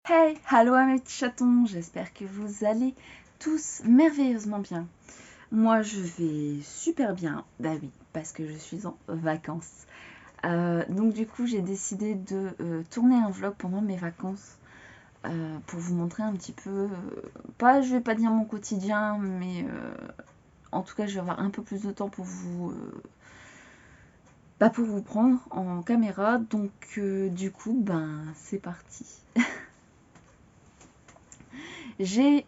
Hey, hello mes petits chatons, j'espère que vous allez tous merveilleusement bien. Moi je vais super bien, bah oui, parce que je suis en vacances. Donc du coup j'ai décidé de tourner un vlog pendant mes vacances pour vous montrer un petit peu, je vais pas dire mon quotidien, mais en tout cas je vais avoir un peu plus de temps pour pour vous prendre en caméra. Donc du coup c'est parti. J'ai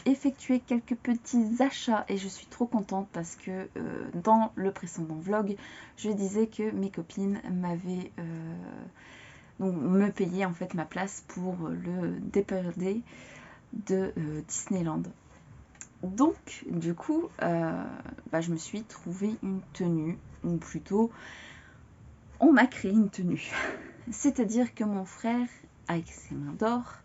effectué quelques petits achats et je suis trop contente parce que dans le précédent vlog, je disais que mes copines m'avaient me payaient en fait ma place pour le Dapper Day de Disneyland. Donc du coup, je me suis trouvé une tenue, ou plutôt on m'a créé une tenue. C'est-à-dire que mon frère, avec ses mains d'or,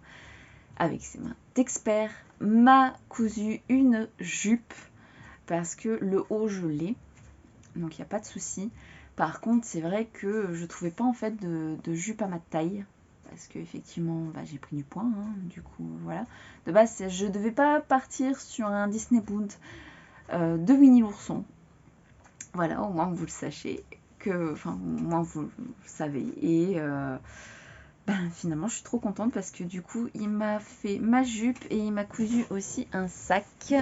avec ses mains d'expert, m'a cousu une jupe parce que le haut je l'ai, donc il n'y a pas de souci. Par contre, c'est vrai que je trouvais pas en fait de jupe à ma taille parce que effectivement j'ai pris du poids, hein, du coup voilà. De base, je devais pas partir sur un Disney Boot de Winnie l'ourson. Voilà, au moins vous le sachez, au moins vous le savez. Et finalement, je suis trop contente parce que du coup, il m'a fait ma jupe et il m'a cousu aussi un sac.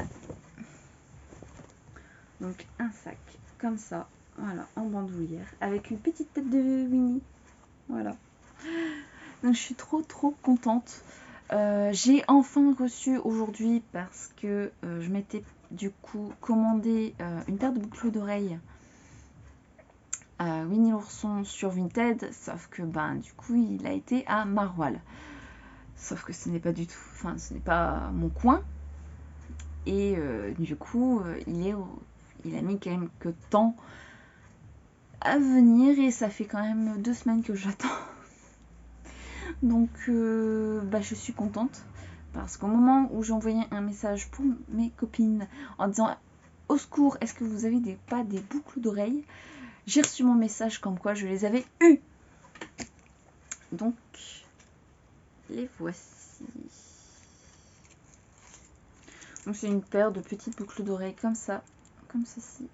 Donc, un sac comme ça, voilà, en bandoulière, avec une petite tête de Winnie. Voilà. Donc, je suis trop contente. J'ai enfin reçu aujourd'hui parce que je m'étais du coup commandé une paire de boucles d'oreilles à Winnie l'ourson sur Vinted, sauf que du coup, il a été à Maroilles. Sauf que ce n'est pas du tout, ce n'est pas mon coin. Et du coup, il a mis quelques temps à venir et ça fait quand même 2 semaines que j'attends. Donc, je suis contente parce qu'au moment où j'ai envoyé un message pour mes copines en disant au secours, est-ce que vous avez pas des boucles d'oreilles, j'ai reçu mon message comme quoi je les avais eues. Donc, les voici. Donc c'est une paire de petites boucles d'oreilles comme ça, comme ceci.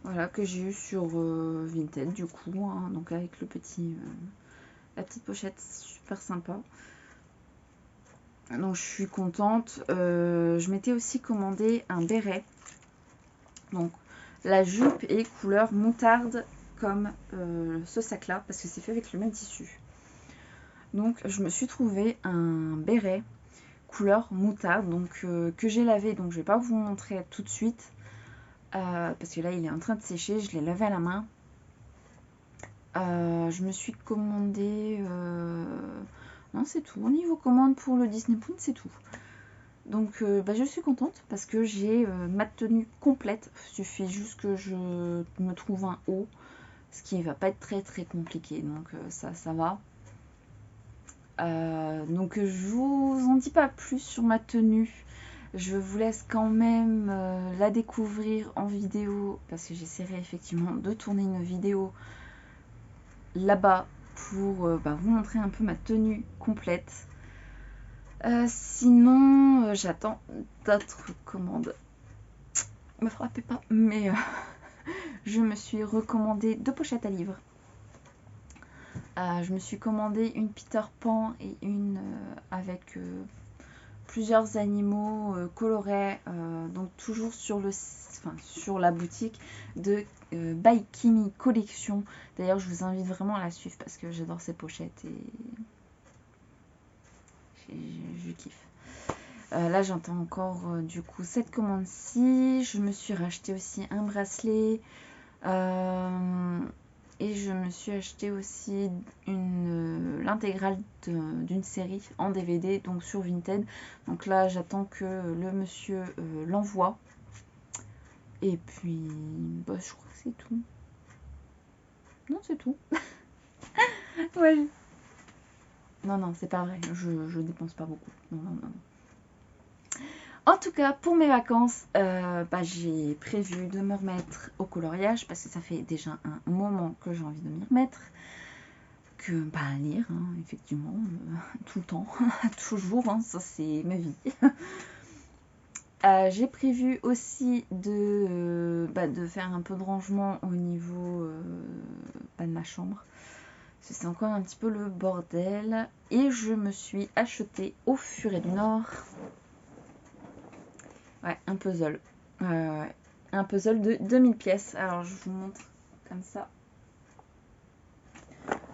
Voilà, que j'ai eu sur Vinted du coup, hein, donc avec le petit, la petite pochette super sympa. Donc je suis contente. Je m'étais aussi commandé un béret. Donc la jupe est couleur moutarde comme ce sac là, parce que c'est fait avec le même tissu. Donc je me suis trouvé un béret couleur moutarde, donc que j'ai lavé, donc je vais pas vous montrer tout de suite. Parce que là il est en train de sécher, je l'ai lavé à la main. Je me suis commandé non c'est tout, au niveau commande pour le Disney Pool c'est tout. Donc je suis contente parce que j'ai ma tenue complète, il suffit juste que je me trouve un haut, ce qui va pas être très compliqué, donc ça va. Donc je vous en dis pas plus sur ma tenue. Je vous laisse quand même la découvrir en vidéo parce que j'essaierai effectivement de tourner une vidéo là-bas pour vous montrer un peu ma tenue complète. Sinon, j'attends d'autres commandes. Me frappez pas, mais je me suis recommandé 2 pochettes à livres. Je me suis commandé une Peter Pan et une avec plusieurs animaux colorés, donc toujours sur la boutique de By Kimi Collection. D'ailleurs, je vous invite vraiment à la suivre parce que j'adore ces pochettes et je kiffe. Là, j'entends encore du coup cette commande-ci. Je me suis racheté aussi un bracelet. Et je me suis acheté aussi l'intégrale d'une série en DVD, donc sur Vinted. Donc là, j'attends que le monsieur l'envoie. Et puis, je crois que c'est tout. Non, c'est tout. Ouais. Non, c'est pas vrai. Je dépense pas beaucoup. Non. En tout cas, pour mes vacances, j'ai prévu de me remettre au coloriage parce que ça fait déjà un moment que j'ai envie de m'y remettre. Donc, lire, hein, effectivement, tout le temps, toujours, hein, ça c'est ma vie. J'ai prévu aussi de faire un peu de rangement au niveau de ma chambre. C'est encore un petit peu le bordel. Et je me suis acheté au Furet du Nord un puzzle. Un puzzle de 2000 pièces. Alors je vous montre comme ça.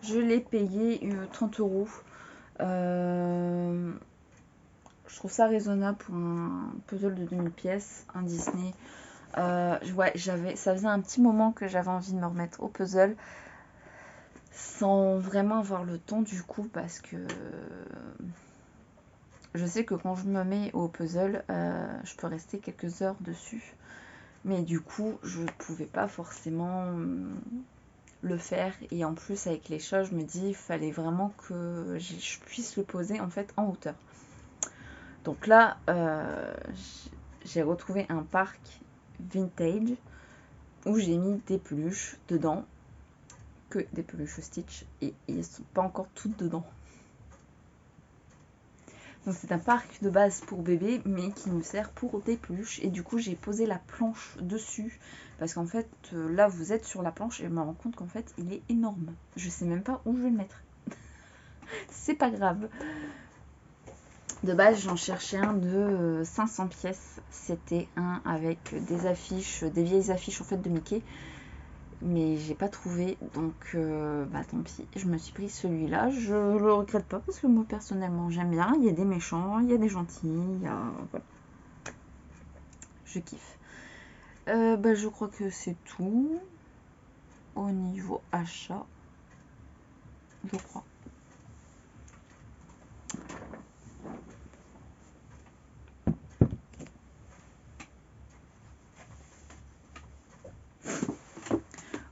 Je l'ai payé 30 €. Je trouve ça raisonnable pour un puzzle de 2000 pièces, un Disney. Ça faisait un petit moment que j'avais envie de me remettre au puzzle sans vraiment avoir le temps du coup, parce que je sais que quand je me mets au puzzle, je peux rester quelques heures dessus. Mais du coup, je pouvais pas forcément le faire. Et en plus, avec les chats, je me dis, il fallait vraiment que je puisse le poser en fait en hauteur. Donc là, j'ai retrouvé un parc vintage où j'ai mis des peluches dedans, que des peluches Stitch, et elles sont pas encore toutes dedans. Donc c'est un parc de base pour bébé, mais qui nous sert pour des peluches. Et du coup, j'ai posé la planche dessus, parce qu'en fait, là, vous êtes sur la planche, et je me rends compte qu'en fait, il est énorme. Je sais même pas où je vais le mettre. C'est pas grave. De base, j'en cherchais un de 500 pièces. C'était un avec des affiches, des vieilles affiches en fait de Mickey. Mais j'ai pas trouvé, donc tant pis. Je me suis pris celui-là. Je le regrette pas parce que moi personnellement j'aime bien. Il y a des méchants, il y a des gentils, voilà. Je kiffe. Je crois que c'est tout au niveau achat. Je crois.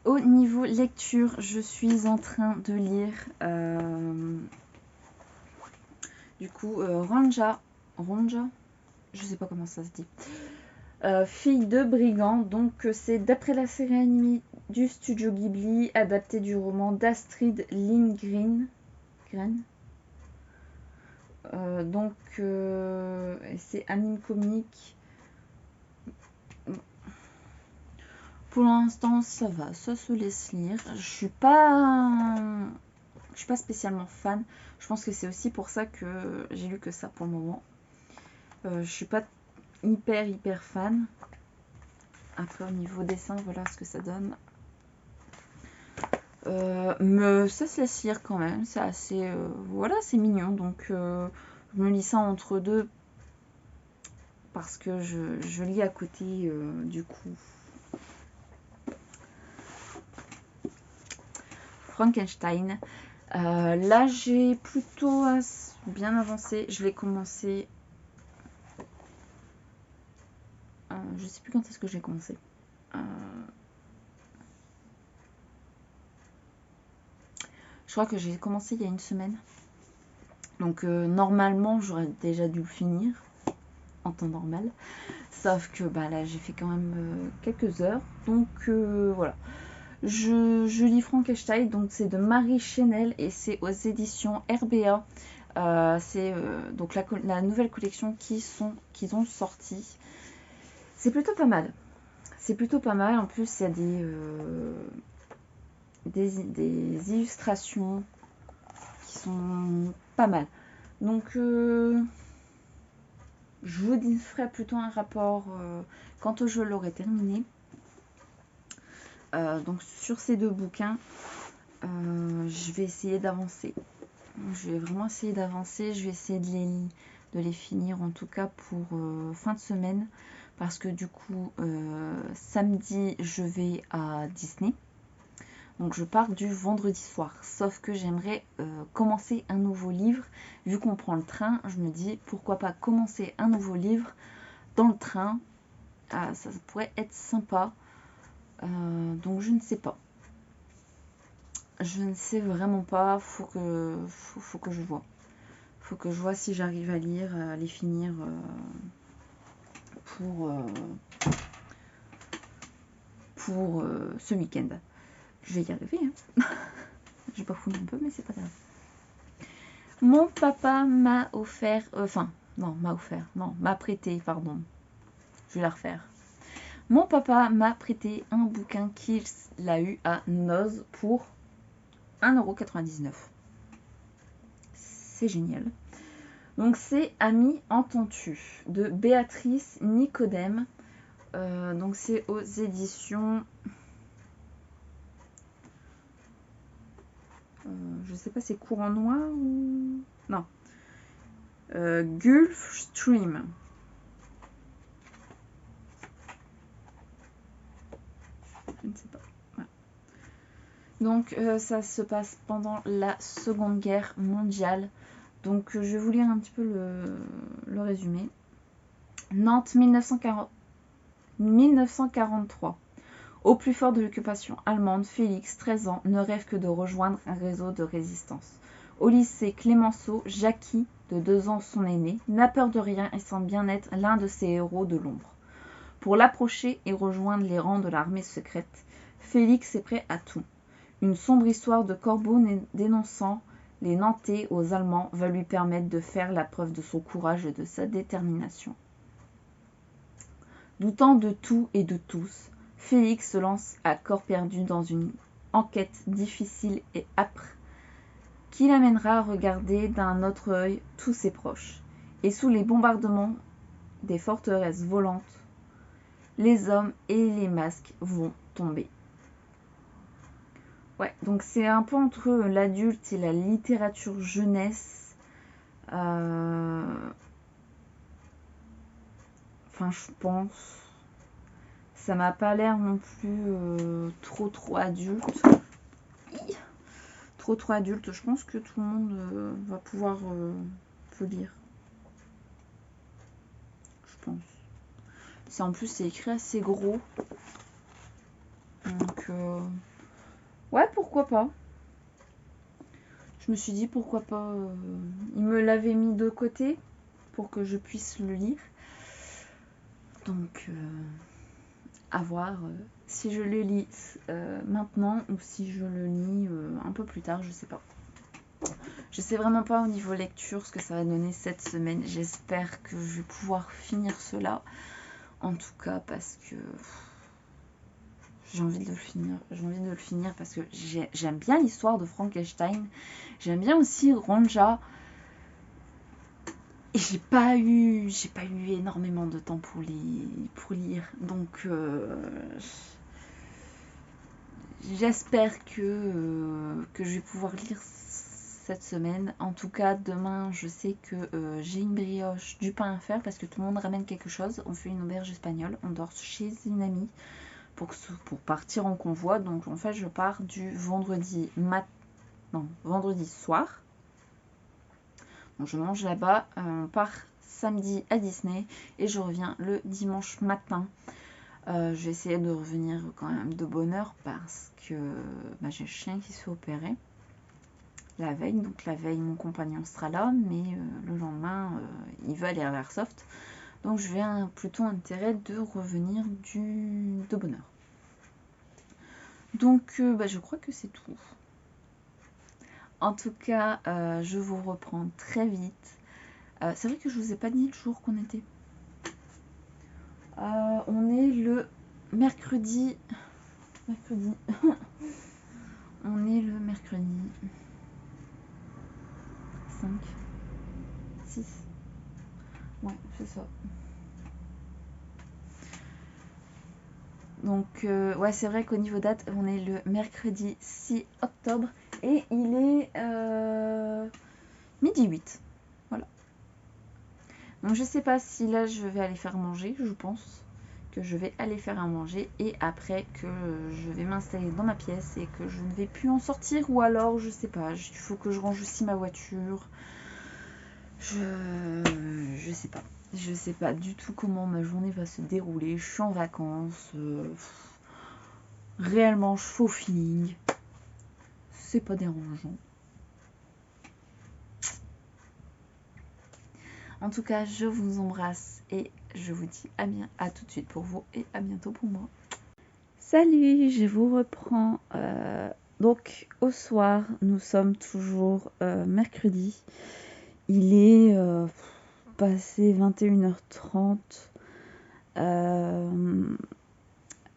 Au niveau lecture, je suis en train de lire Ranja, je sais pas comment ça se dit. Fille de brigand, donc c'est d'après la série animée du studio Ghibli, adapté du roman d'Astrid Lindgren. C'est anime comique. Pour l'instant, ça va, ça se laisse lire. Je suis pas spécialement fan. Je pense que c'est aussi pour ça que j'ai lu que ça pour le moment. Je suis pas hyper fan. Après au niveau dessin, voilà ce que ça donne. Mais ça se laisse lire quand même. C'est assez, c'est mignon. Donc je me lis ça entre deux parce que je lis à côté du coup. Frankenstein. Là, j'ai plutôt bien avancé. Je l'ai commencé. Je sais plus quand est-ce que j'ai commencé. Je crois que j'ai commencé il y a une semaine. Donc normalement, j'aurais déjà dû le finir en temps normal. Sauf que là, j'ai fait quand même quelques heures. Donc voilà. Je lis Frankenstein, donc c'est de Marie Chenel et c'est aux éditions RBA. C'est donc la nouvelle collection qu'ils ont sorti. C'est plutôt pas mal. C'est plutôt pas mal. En plus, il y a des illustrations qui sont pas mal. Donc, je vous ferai plutôt un rapport quand je l'aurai terminé. Donc sur ces deux bouquins, je vais essayer d'avancer. Je vais vraiment essayer d'avancer. Je vais essayer de les finir en tout cas pour fin de semaine. Parce que du coup, samedi, je vais à Disney. Donc je pars du vendredi soir. Sauf que j'aimerais commencer un nouveau livre. Vu qu'on prend le train, je me dis pourquoi pas commencer un nouveau livre dans le train. Ça pourrait être sympa. Donc je ne sais pas. Je ne sais vraiment pas. Faut que je vois. Faut que je vois si j'arrive à lire, à les finir pour ce week-end. Je vais y arriver. Hein. Je bafouille un peu, mais c'est pas grave. Mon papa m'a offert, m'a prêté, pardon. Je vais la refaire. Mon papa m'a prêté un bouquin qu'il a eu à Noz pour 1,99 €. C'est génial. Donc c'est Ami entends-tu de Béatrice Nicodème. Donc c'est aux éditions... je sais pas, c'est Courant Noir ou... Non. Gulf Stream. Je ne sais pas. Voilà. Donc ça se passe pendant la Seconde Guerre mondiale. Donc je vais vous lire un petit peu le résumé. Nantes 1943. Au plus fort de l'occupation allemande, Félix, 13 ans, ne rêve que de rejoindre un réseau de résistance. Au lycée Clémenceau, Jackie, de 2 ans son aîné, n'a peur de rien et semble bien être l'un de ses héros de l'ombre. Pour l'approcher et rejoindre les rangs de l'armée secrète, Félix est prêt à tout. Une sombre histoire de corbeau dénonçant les Nantais aux Allemands va lui permettre de faire la preuve de son courage et de sa détermination. Doutant de tout et de tous, Félix se lance à corps perdu dans une enquête difficile et âpre qui l'amènera à regarder d'un autre œil tous ses proches. Et sous les bombardements des forteresses volantes, les hommes et les masques vont tomber. Ouais, donc c'est un peu entre l'adulte et la littérature jeunesse. Enfin, je pense. Ça m'a pas l'air non plus trop adulte. Trop adulte. Je pense que tout le monde va pouvoir le lire. Je pense. En plus, c'est écrit assez gros. Donc, ouais, pourquoi pas. Je me suis dit pourquoi pas. Il me l'avait mis de côté pour que je puisse le lire. Donc, à voir si je le lis maintenant ou si je le lis un peu plus tard, je sais pas. Je sais vraiment pas au niveau lecture ce que ça va donner cette semaine. J'espère que je vais pouvoir finir cela. En tout cas, parce que j'ai envie de le finir. J'ai envie de le finir parce que j'aime bien l'histoire de Frankenstein. J'aime bien aussi Ronja. Et j'ai pas eu énormément de temps pour lire. Donc j'espère que je vais pouvoir lire cette semaine. En tout cas, demain, je sais que j'ai une brioche, du pain à faire parce que tout le monde ramène quelque chose. On fait une auberge espagnole. On dort chez une amie pour partir en convoi. Donc en fait, je pars du vendredi soir. Donc je mange là-bas, on part samedi à Disney et je reviens le dimanche matin. Je vais essayer de revenir quand même de bonne heure parce que j'ai le chien qui se fait opérer la veille. Donc la veille, mon compagnon sera là, mais le lendemain, il va aller à l'Airsoft. Donc je vais plutôt intérêt de revenir de bonne heure. Donc je crois que c'est tout. En tout cas, je vous reprends très vite. C'est vrai que je vous ai pas dit le jour qu'on était. On est le mercredi. On est le mercredi 5, 6. Ouais, c'est ça. Donc, ouais, c'est vrai qu'au niveau date, on est le mercredi 6 octobre. Et il est midi 8. Voilà. Donc, je sais pas si là, je vais aller faire manger. Je pense que je vais aller faire à manger. Et après, que je vais m'installer dans ma pièce et que je ne vais plus en sortir. Ou alors, je sais pas. Il faut que je range aussi ma voiture. Je sais pas. Je sais pas du tout comment ma journée va se dérouler. Je suis en vacances. Réellement, je fais au feeling. C'est pas dérangeant. En tout cas, je vous embrasse et je vous dis à tout de suite pour vous et à bientôt pour moi. Salut, je vous reprends Donc au soir, nous sommes toujours mercredi. Il est passé 21h30.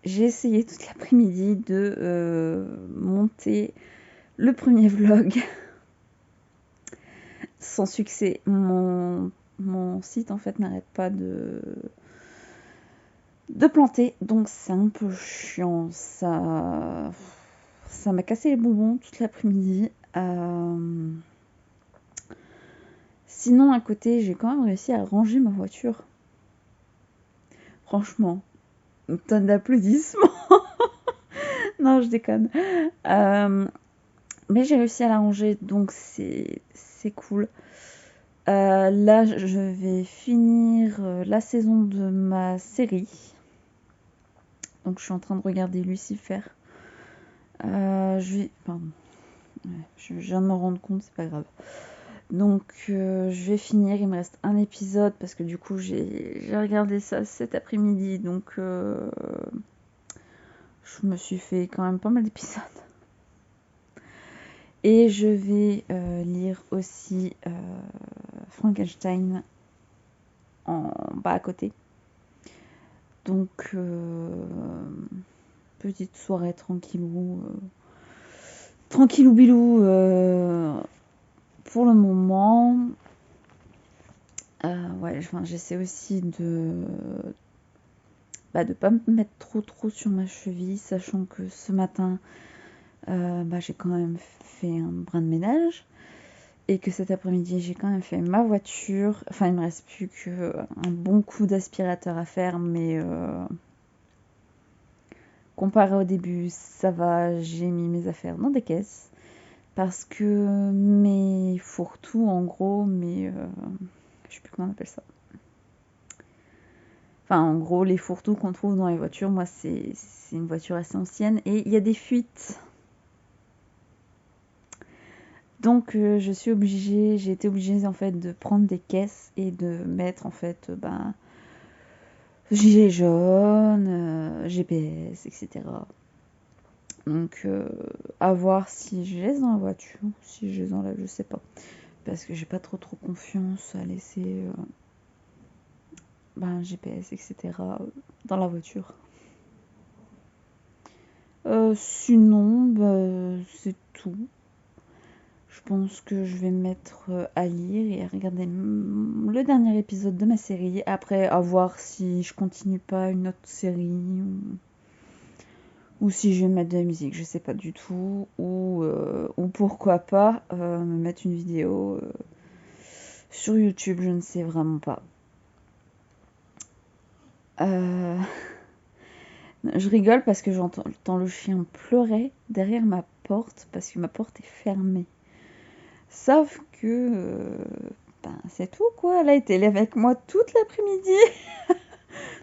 J'ai essayé toute l'après-midi de monter le premier vlog sans succès. Mon site en fait n'arrête pas de planter, donc c'est un peu chiant. Ça m'a cassé les bonbons toute l'après-midi. Sinon à côté, j'ai quand même réussi à ranger ma voiture. Franchement, tonne d'applaudissements. Non, je déconne. Mais j'ai réussi à la ranger, donc c'est cool. Là, je vais finir la saison de ma série. Donc, je suis en train de regarder Lucifer. Pardon. Ouais, je viens de me rendre compte, c'est pas grave. Donc, je vais finir. Il me reste un épisode parce que du coup, j'ai regardé ça cet après-midi. Donc, je me suis fait quand même pas mal d'épisodes. Et je vais lire aussi Frankenstein en bas à côté. Donc, petite soirée tranquillou bilou pour le moment. Ouais, j'essaie aussi de pas me mettre trop sur ma cheville, sachant que ce matin, j'ai quand même fait un brin de ménage. Et que cet après-midi, j'ai quand même fait ma voiture. Enfin, il me reste plus qu'un bon coup d'aspirateur à faire, mais comparé au début, ça va. J'ai mis mes affaires dans des caisses. Parce que mes fourre-tout, en gros, je sais plus comment on appelle ça. Enfin, en gros, les fourre-tout qu'on trouve dans les voitures, moi, c'est une voiture assez ancienne. Et il y a des fuites. Donc j'ai été obligée en fait de prendre des caisses et de mettre en fait gilet jaune, GPS, etc. Donc à voir si je laisse dans la voiture, si je les enlève, je sais pas. Parce que j'ai pas trop confiance à laisser GPS, etc. dans la voiture. Sinon, c'est tout. Je pense que je vais me mettre à lire et à regarder le dernier épisode de ma série. Après, à voir si je continue pas une autre série ou si je vais mettre de la musique. Je sais pas du tout. Ou pourquoi pas me mettre une vidéo sur YouTube. Je ne sais vraiment pas. Je rigole parce que j'entends le chien pleurer derrière ma porte parce que ma porte est fermée. Sauf que c'est tout quoi. Elle a été là avec moi toute l'après-midi.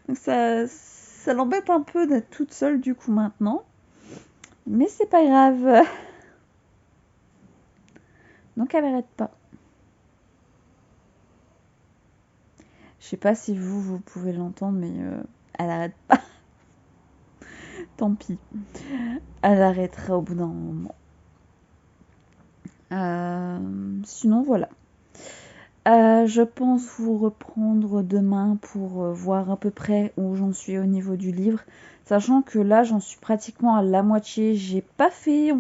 Donc ça l'embête un peu d'être toute seule du coup maintenant. Mais c'est pas grave. Donc elle arrête pas. Je sais pas si vous pouvez l'entendre, mais elle arrête pas. Tant pis. Elle arrêtera au bout d'un moment. Sinon voilà. Je pense vous reprendre demain pour voir à peu près où j'en suis au niveau du livre. Sachant que là, j'en suis pratiquement à la moitié. J'ai pas fait...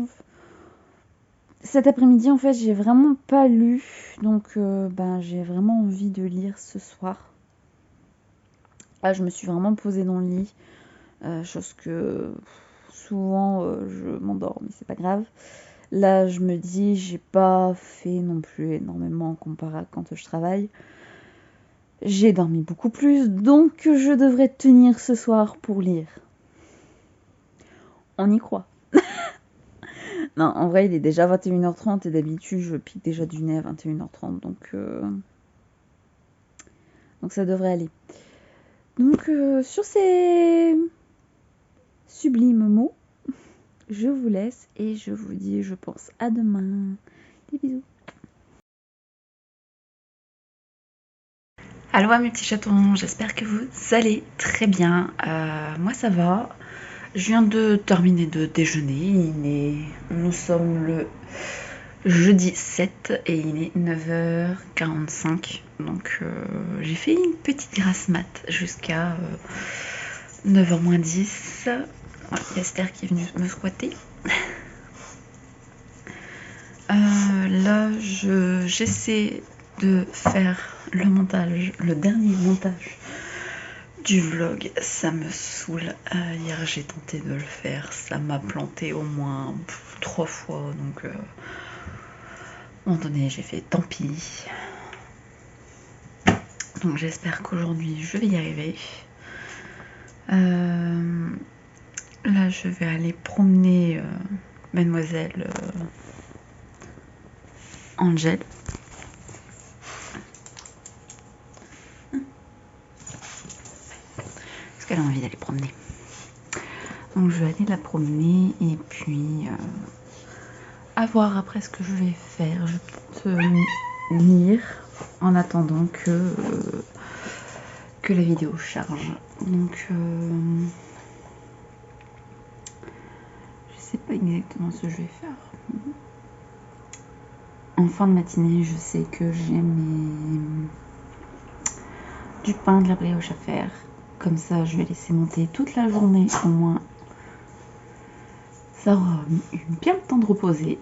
Cet après-midi, en fait, j'ai vraiment pas lu. Donc, j'ai vraiment envie de lire ce soir. Là, je me suis vraiment posée dans le lit. Chose que souvent, je m'endors, mais c'est pas grave. Là, je me dis, j'ai pas fait non plus énormément comparé à quand je travaille. J'ai dormi beaucoup plus, donc je devrais tenir ce soir pour lire. On y croit. Non, en vrai, il est déjà 21h30 et d'habitude, je pique déjà du nez à 21h30, donc ça devrait aller. Donc, sur ces sublimes mots, je vous laisse et je vous dis, je pense, à demain. Des bisous. Allô mes petits chatons, j'espère que vous allez très bien. Moi ça va. Je viens de terminer de déjeuner. Nous sommes le jeudi 7 et il est 9h45. Donc j'ai fait une petite grasse mat jusqu'à 9h moins 10. Il y a Esther qui est venue me squatter. Là, j'essaie de faire le montage, le dernier montage du vlog. Ça me saoule. Hier, j'ai tenté de le faire. Ça m'a planté au moins 3 fois. Donc, à un moment donné, j'ai fait tant pis. Donc, j'espère qu'aujourd'hui, je vais y arriver. Là, je vais aller promener mademoiselle Angèle. Parce qu'elle a envie d'aller promener. Donc je vais aller la promener et puis à voir après ce que je vais faire. Je vais peut-être lire en attendant que la vidéo charge. Donc je sais pas exactement ce que je vais faire. En fin de matinée, je sais que j'ai du pain, de la brioche à faire. Comme ça, je vais laisser monter toute la journée au moins. Ça aura bien le temps de reposer.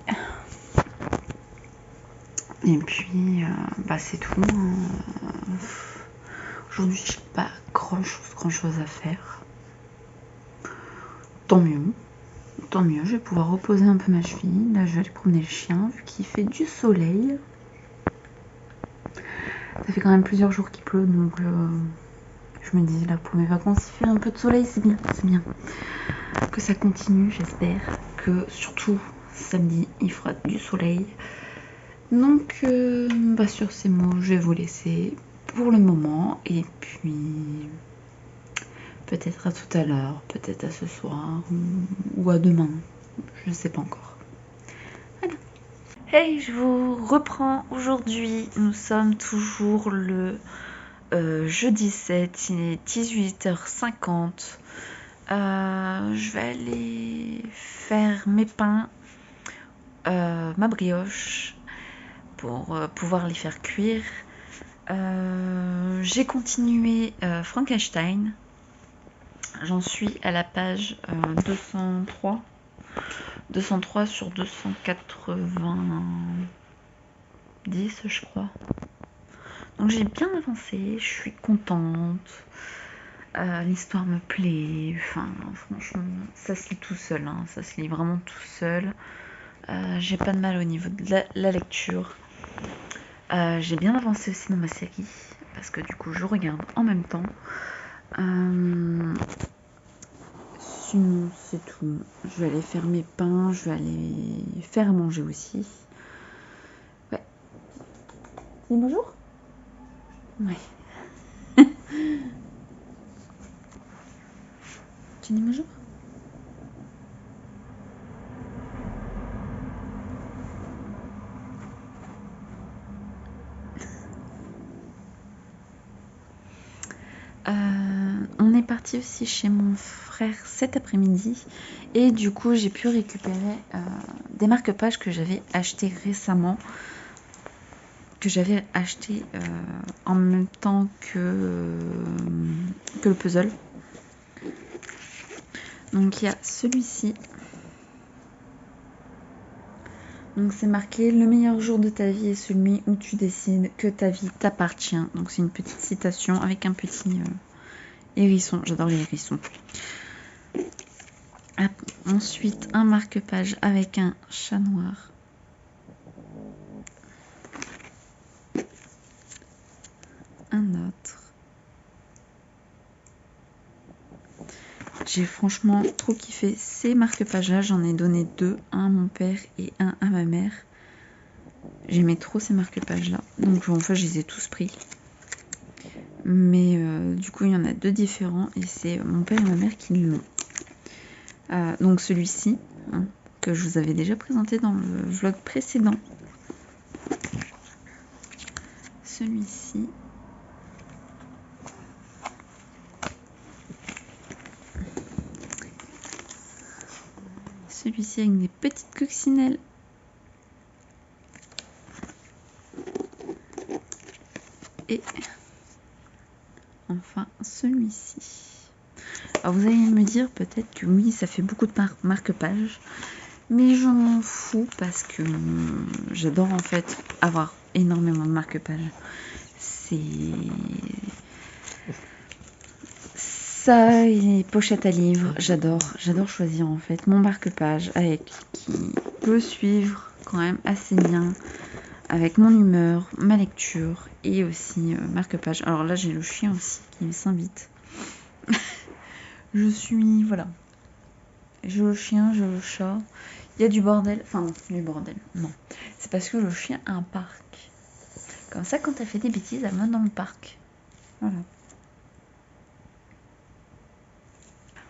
Et puis, c'est tout. Aujourd'hui, j'ai pas grand chose à faire. Tant mieux, je vais pouvoir reposer un peu ma cheville. Là, je vais aller promener le chien, vu qu'il fait du soleil. Ça fait quand même plusieurs jours qu'il pleut, donc je me dis, là, pour mes vacances, il fait un peu de soleil, c'est bien, que ça continue, j'espère. Que, surtout, samedi, il fera du soleil. Donc, sur ces mots, je vais vous laisser pour le moment. Et puis, peut-être à tout à l'heure, peut-être à ce soir ou à demain. Je ne sais pas encore. Voilà. Hey, je vous reprends aujourd'hui. Nous sommes toujours le jeudi 7. Il est 18h50. Je vais aller faire mes pains, ma brioche, pour pouvoir les faire cuire. J'ai continué Frankenstein. J'en suis à la page 203 sur 290, je crois. Donc j'ai bien avancé, je suis contente. L'histoire me plaît. Enfin, franchement, ça se lit tout seul. Hein. Ça se lit vraiment tout seul. J'ai pas de mal au niveau de la lecture. J'ai bien avancé aussi dans ma série. Parce que du coup, je regarde en même temps. Sinon, c'est tout. Je vais aller faire mes pains. Je vais aller faire à manger aussi. Ouais. Dis bonjour. Ouais. Tu dis bonjour? On est parti aussi chez mon frère cet après-midi et du coup j'ai pu récupérer des marque-pages que j'avais acheté récemment, que j'avais acheté en même temps que le puzzle. Donc il y a celui-ci. Donc c'est marqué: le meilleur jour de ta vie est celui où tu décides que ta vie t'appartient. Donc c'est une petite citation avec un petit hérisson. J'adore les hérissons. Ensuite un marque-page avec un chat noir. Un autre. J'ai franchement trop kiffé ces marque-pages là. J'en ai donné 2, un à mon père et un à ma mère. J'aimais trop ces marque-pages là. Donc en fait je les ai tous pris. Mais du coup il y en a 2 différents et c'est mon père et ma mère qui l'ont. Donc celui-ci, hein, que je vous avais déjà présenté dans le vlog précédent. Celui-ci. celui-ci avec des petites coccinelles. Et enfin celui-ci. Alors vous allez me dire peut-être que oui, ça fait beaucoup de marque-page, mais je m'en fous parce que j'adore en fait avoir énormément de marque-page. C'est ça et les pochettes à livres, j'adore choisir en fait mon marque-page avec qui peut suivre quand même assez bien avec mon humeur, ma lecture et aussi marque-page. Alors là j'ai le chien aussi qui s'invite. Je suis, voilà, j'ai le chien, j'ai le chat, il y a du bordel, enfin non, du bordel, non, c'est parce que le chien a un parc. Comme ça, quand elle fait des bêtises, elle va dans le parc. Voilà.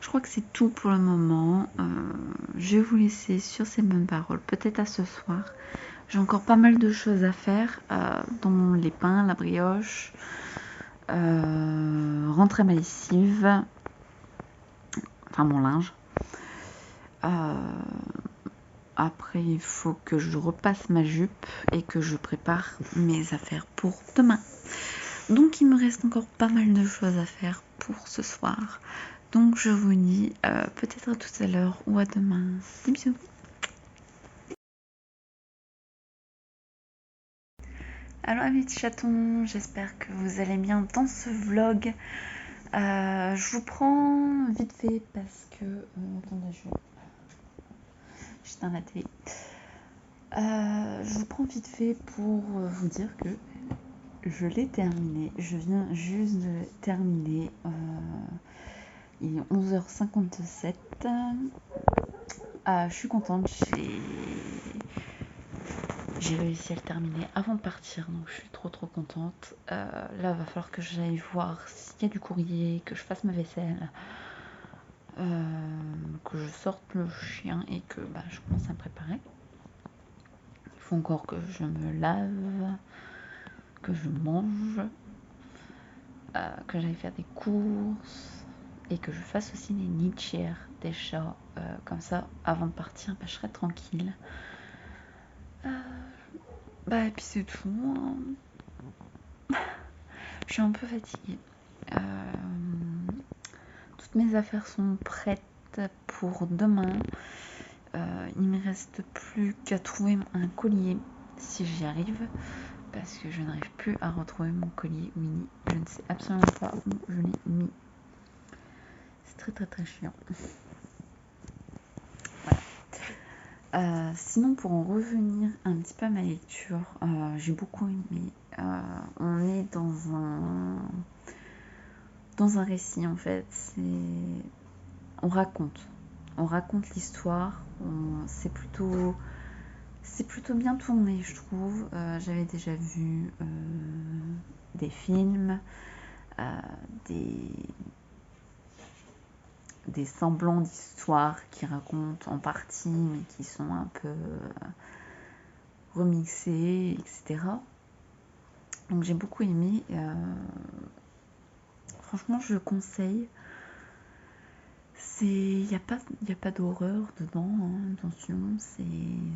Je crois que c'est tout pour le moment. Je vais vous laisser sur ces bonnes paroles, peut-être à ce soir. J'ai encore pas mal de choses à faire, dont les pains, la brioche, rentrer ma lessive, enfin mon linge. Après, il faut que je repasse ma jupe et que je prépare mes affaires pour demain. Donc, il me reste encore pas mal de choses à faire pour ce soir. Donc, je vous dis peut-être à tout à l'heure ou à demain. Des bisous. Alors, mes petits chatons, j'espère que vous allez bien dans ce vlog. Je vous prends vite fait parce que... attendez, j'éteins la télé. Je vous prends vite fait pour vous dire que je l'ai terminé. Je viens juste de terminer. Il est 11h57. Je suis contente. J'ai réussi à le terminer avant de partir. Donc je suis trop contente. Là, il va falloir que j'aille voir s'il y a du courrier, que je fasse ma vaisselle. Que je sorte le chien et que je commence à me préparer. Il faut encore que je me lave, que je mange, que j'aille faire des courses et que je fasse aussi des litières des chats. Comme ça, avant de partir, je serai tranquille. Et puis c'est tout. Je suis un peu fatiguée. Toutes mes affaires sont prêtes pour demain. Il me reste plus qu'à trouver un collier si j'y arrive, parce que je n'arrive plus à retrouver mon collier Winnie. Je ne sais absolument pas où je l'ai mis. C'est très chiant. Voilà. Sinon, pour en revenir un petit peu à ma lecture, j'ai beaucoup aimé. On est dans un récit en fait. On raconte l'histoire. C'est plutôt bien tourné, je trouve. J'avais déjà vu des films, des semblants d'histoires qui racontent en partie, mais qui sont un peu remixés, etc. Donc j'ai beaucoup aimé. Franchement, je conseille. Il n'y a pas d'horreur dedans, hein, attention.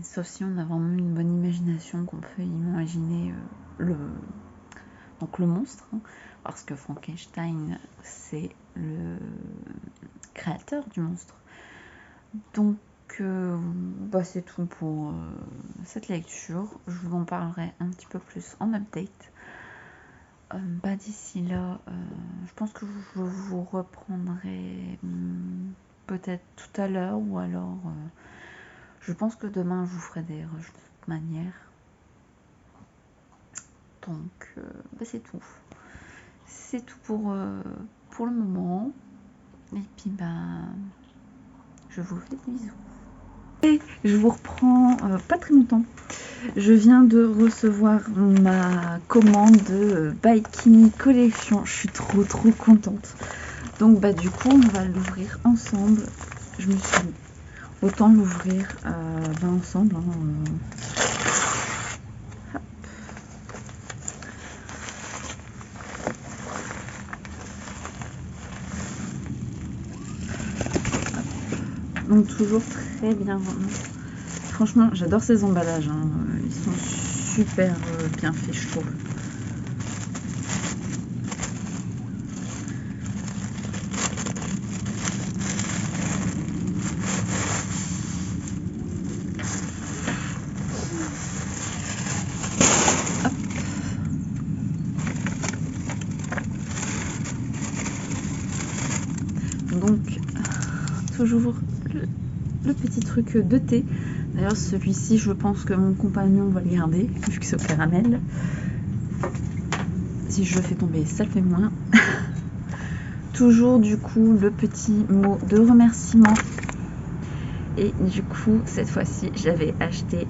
Sauf si on a vraiment une bonne imagination, qu'on peut imaginer le monstre, hein, parce que Frankenstein, c'est le créateur du monstre. Donc, c'est tout pour cette lecture. Je vous en parlerai un petit peu plus en update. D'ici là, je pense que je vous reprendrai peut-être tout à l'heure, ou alors je pense que demain je vous ferai des rushs de toute manière. Donc c'est tout. C'est tout pour le moment. Et puis je vous fais des bisous. Et je vous reprends pas très longtemps. Je viens de recevoir ma commande de Bikini Collection. Je suis trop contente. Donc du coup on va l'ouvrir ensemble. Je me suis dit autant l'ouvrir ensemble. Donc toujours très bien. Franchement, j'adore ces emballages. Hein. Ils sont super bien faits, je trouve. Donc, toujours le petit truc de thé. D'ailleurs, celui-ci, je pense que mon compagnon va le garder, vu que c'est au caramel. Si je le fais tomber, ça le fait moins. Toujours, du coup, le petit mot de remerciement. Et du coup, cette fois-ci, j'avais acheté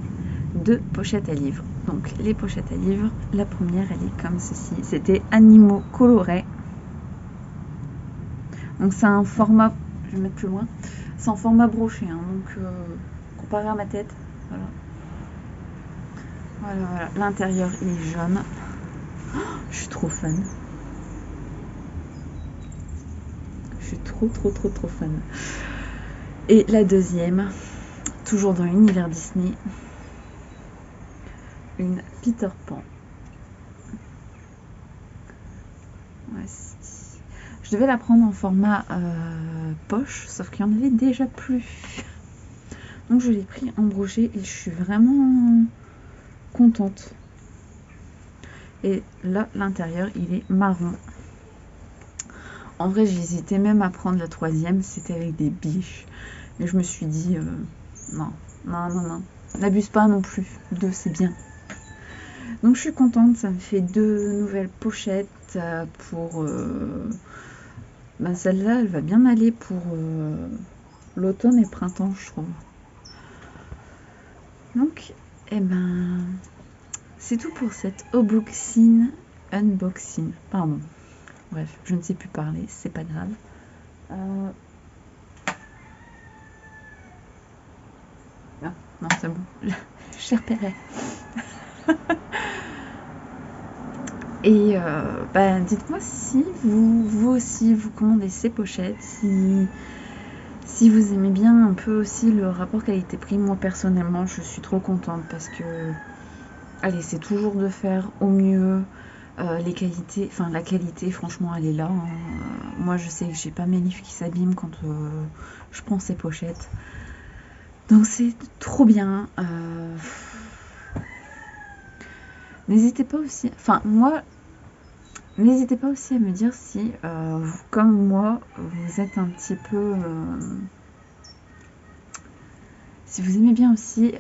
2 pochettes à livres. Donc, les pochettes à livres, la première, elle est comme ceci. C'était animaux colorés. Donc, c'est un format, je vais mettre plus loin, c'est en format broché. Hein, donc, comparé à ma tête, voilà. Voilà. L'intérieur, il est jaune. Oh, je suis trop fan. Je suis trop fan. Et la deuxième, toujours dans l'univers Disney, une Peter Pan. Ouais, je devais la prendre en format poche, sauf qu'il n'y en avait déjà plus. Donc je l'ai pris en broché et je suis vraiment contente. Et là, l'intérieur, il est marron. En vrai, j'hésitais même à prendre la troisième, c'était avec des biches. Mais je me suis dit, non. N'abuse pas non plus. 2, c'est bien. Donc je suis contente, ça me fait 2 nouvelles pochettes pour... celle-là, elle va bien aller pour l'automne et le printemps, je trouve. Donc, c'est tout pour cette unboxing. Pardon. Bref, je ne sais plus parler, c'est pas grave. Non, c'est bon. Je repérais. Et dites-moi si vous aussi vous commandez ces pochettes, si vous aimez bien un peu aussi le rapport qualité-prix. Moi personnellement, je suis trop contente parce que allez, c'est toujours de faire au mieux. La qualité, franchement, elle est là. Hein. Moi, je sais que j'ai pas mes livres qui s'abîment quand je prends ces pochettes. Donc, c'est trop bien. N'hésitez pas aussi... n'hésitez pas aussi à me dire si, comme moi, vous êtes un petit peu... si vous aimez bien aussi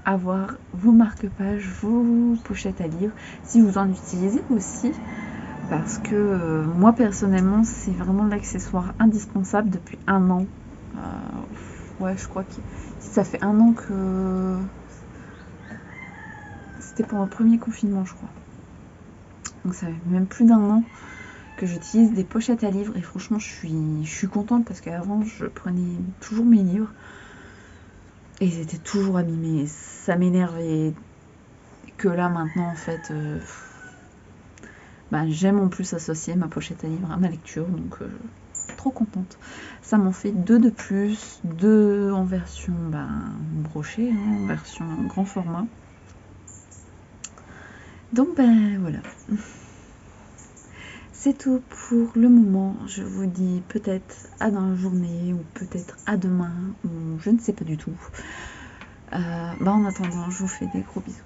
avoir vos marque-pages, vos pochettes à livres, si vous en utilisez aussi, parce que moi personnellement c'est vraiment l'accessoire indispensable depuis 1 an. Ouais, je crois que ça fait 1 an que c'était pour le premier confinement, je crois. Donc ça fait même plus d'1 an que j'utilise des pochettes à livres et franchement je suis contente parce qu'avant je prenais toujours mes livres et ils étaient toujours abîmés. Ça m'énervait que là maintenant en fait j'aime en plus associer ma pochette à livres à ma lecture, donc trop contente. Ça m'en fait 2 de plus, 2 en version brochée, hein, en version grand format. Donc voilà. C'est tout pour le moment. Je vous dis peut-être à dans la journée ou peut-être à demain ou je ne sais pas du tout. En attendant, je vous fais des gros bisous.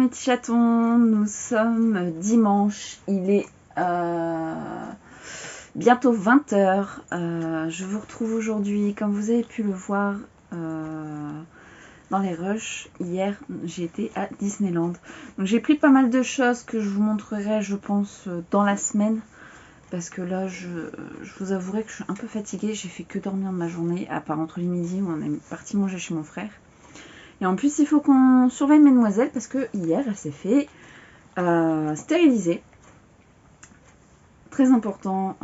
mes petits chatons, nous sommes dimanche, il est bientôt 20 h. Je vous retrouve aujourd'hui, comme vous avez pu le voir dans les rushs. Hier, j'ai été à Disneyland. Donc j'ai pris pas mal de choses que je vous montrerai, je pense, dans la semaine. Parce que là, je vous avouerai que je suis un peu fatiguée. J'ai fait que dormir de ma journée, à part entre le midi où on est parti manger chez mon frère. Et en plus, il faut qu'on surveille Mademoiselle parce que hier, elle s'est fait stériliser. Très important.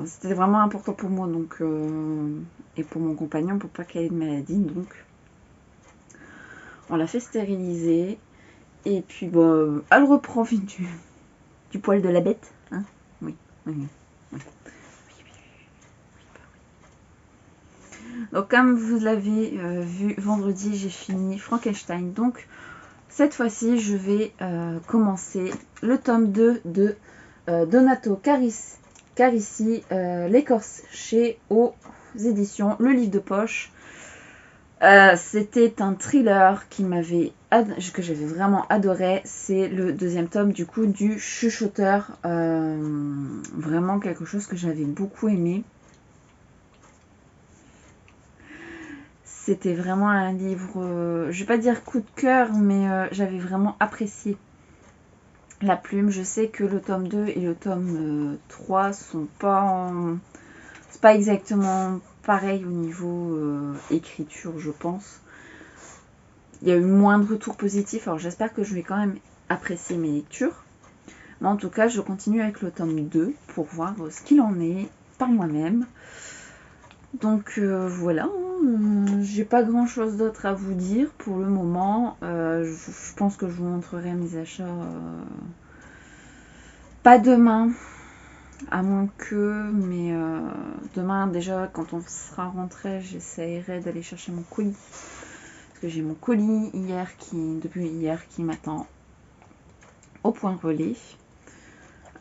C'était vraiment important pour moi donc, et pour mon compagnon pour pas qu'elle ait de maladie. Donc, on l'a fait stériliser. Et puis, bon, elle reprend du poil de la bête. Hein, oui. Donc comme vous l'avez vu vendredi, j'ai fini Frankenstein. Donc cette fois-ci, je vais commencer le tome 2 de Donato Carisi, L'écorché aux éditions Le Livre de Poche. C'était un thriller que j'avais vraiment adoré. C'est le deuxième tome du coup du Chuchoteur. Vraiment quelque chose que j'avais beaucoup aimé. C'était vraiment un livre, je vais pas dire coup de cœur, mais j'avais vraiment apprécié la plume. Je sais que le tome 2 et le tome 3 sont c'est pas exactement pareil au niveau écriture, je pense. Il y a eu moins de retours positifs, alors j'espère que je vais quand même apprécier mes lectures. Mais en tout cas, je continue avec le tome 2 pour voir ce qu'il en est par moi-même. Donc voilà, j'ai pas grand chose d'autre à vous dire pour le moment. Je pense que je vous montrerai mes achats pas demain, à moins que, mais demain déjà quand on sera rentré, j'essaierai d'aller chercher mon colis. Parce que j'ai mon colis depuis hier qui m'attend au point relais.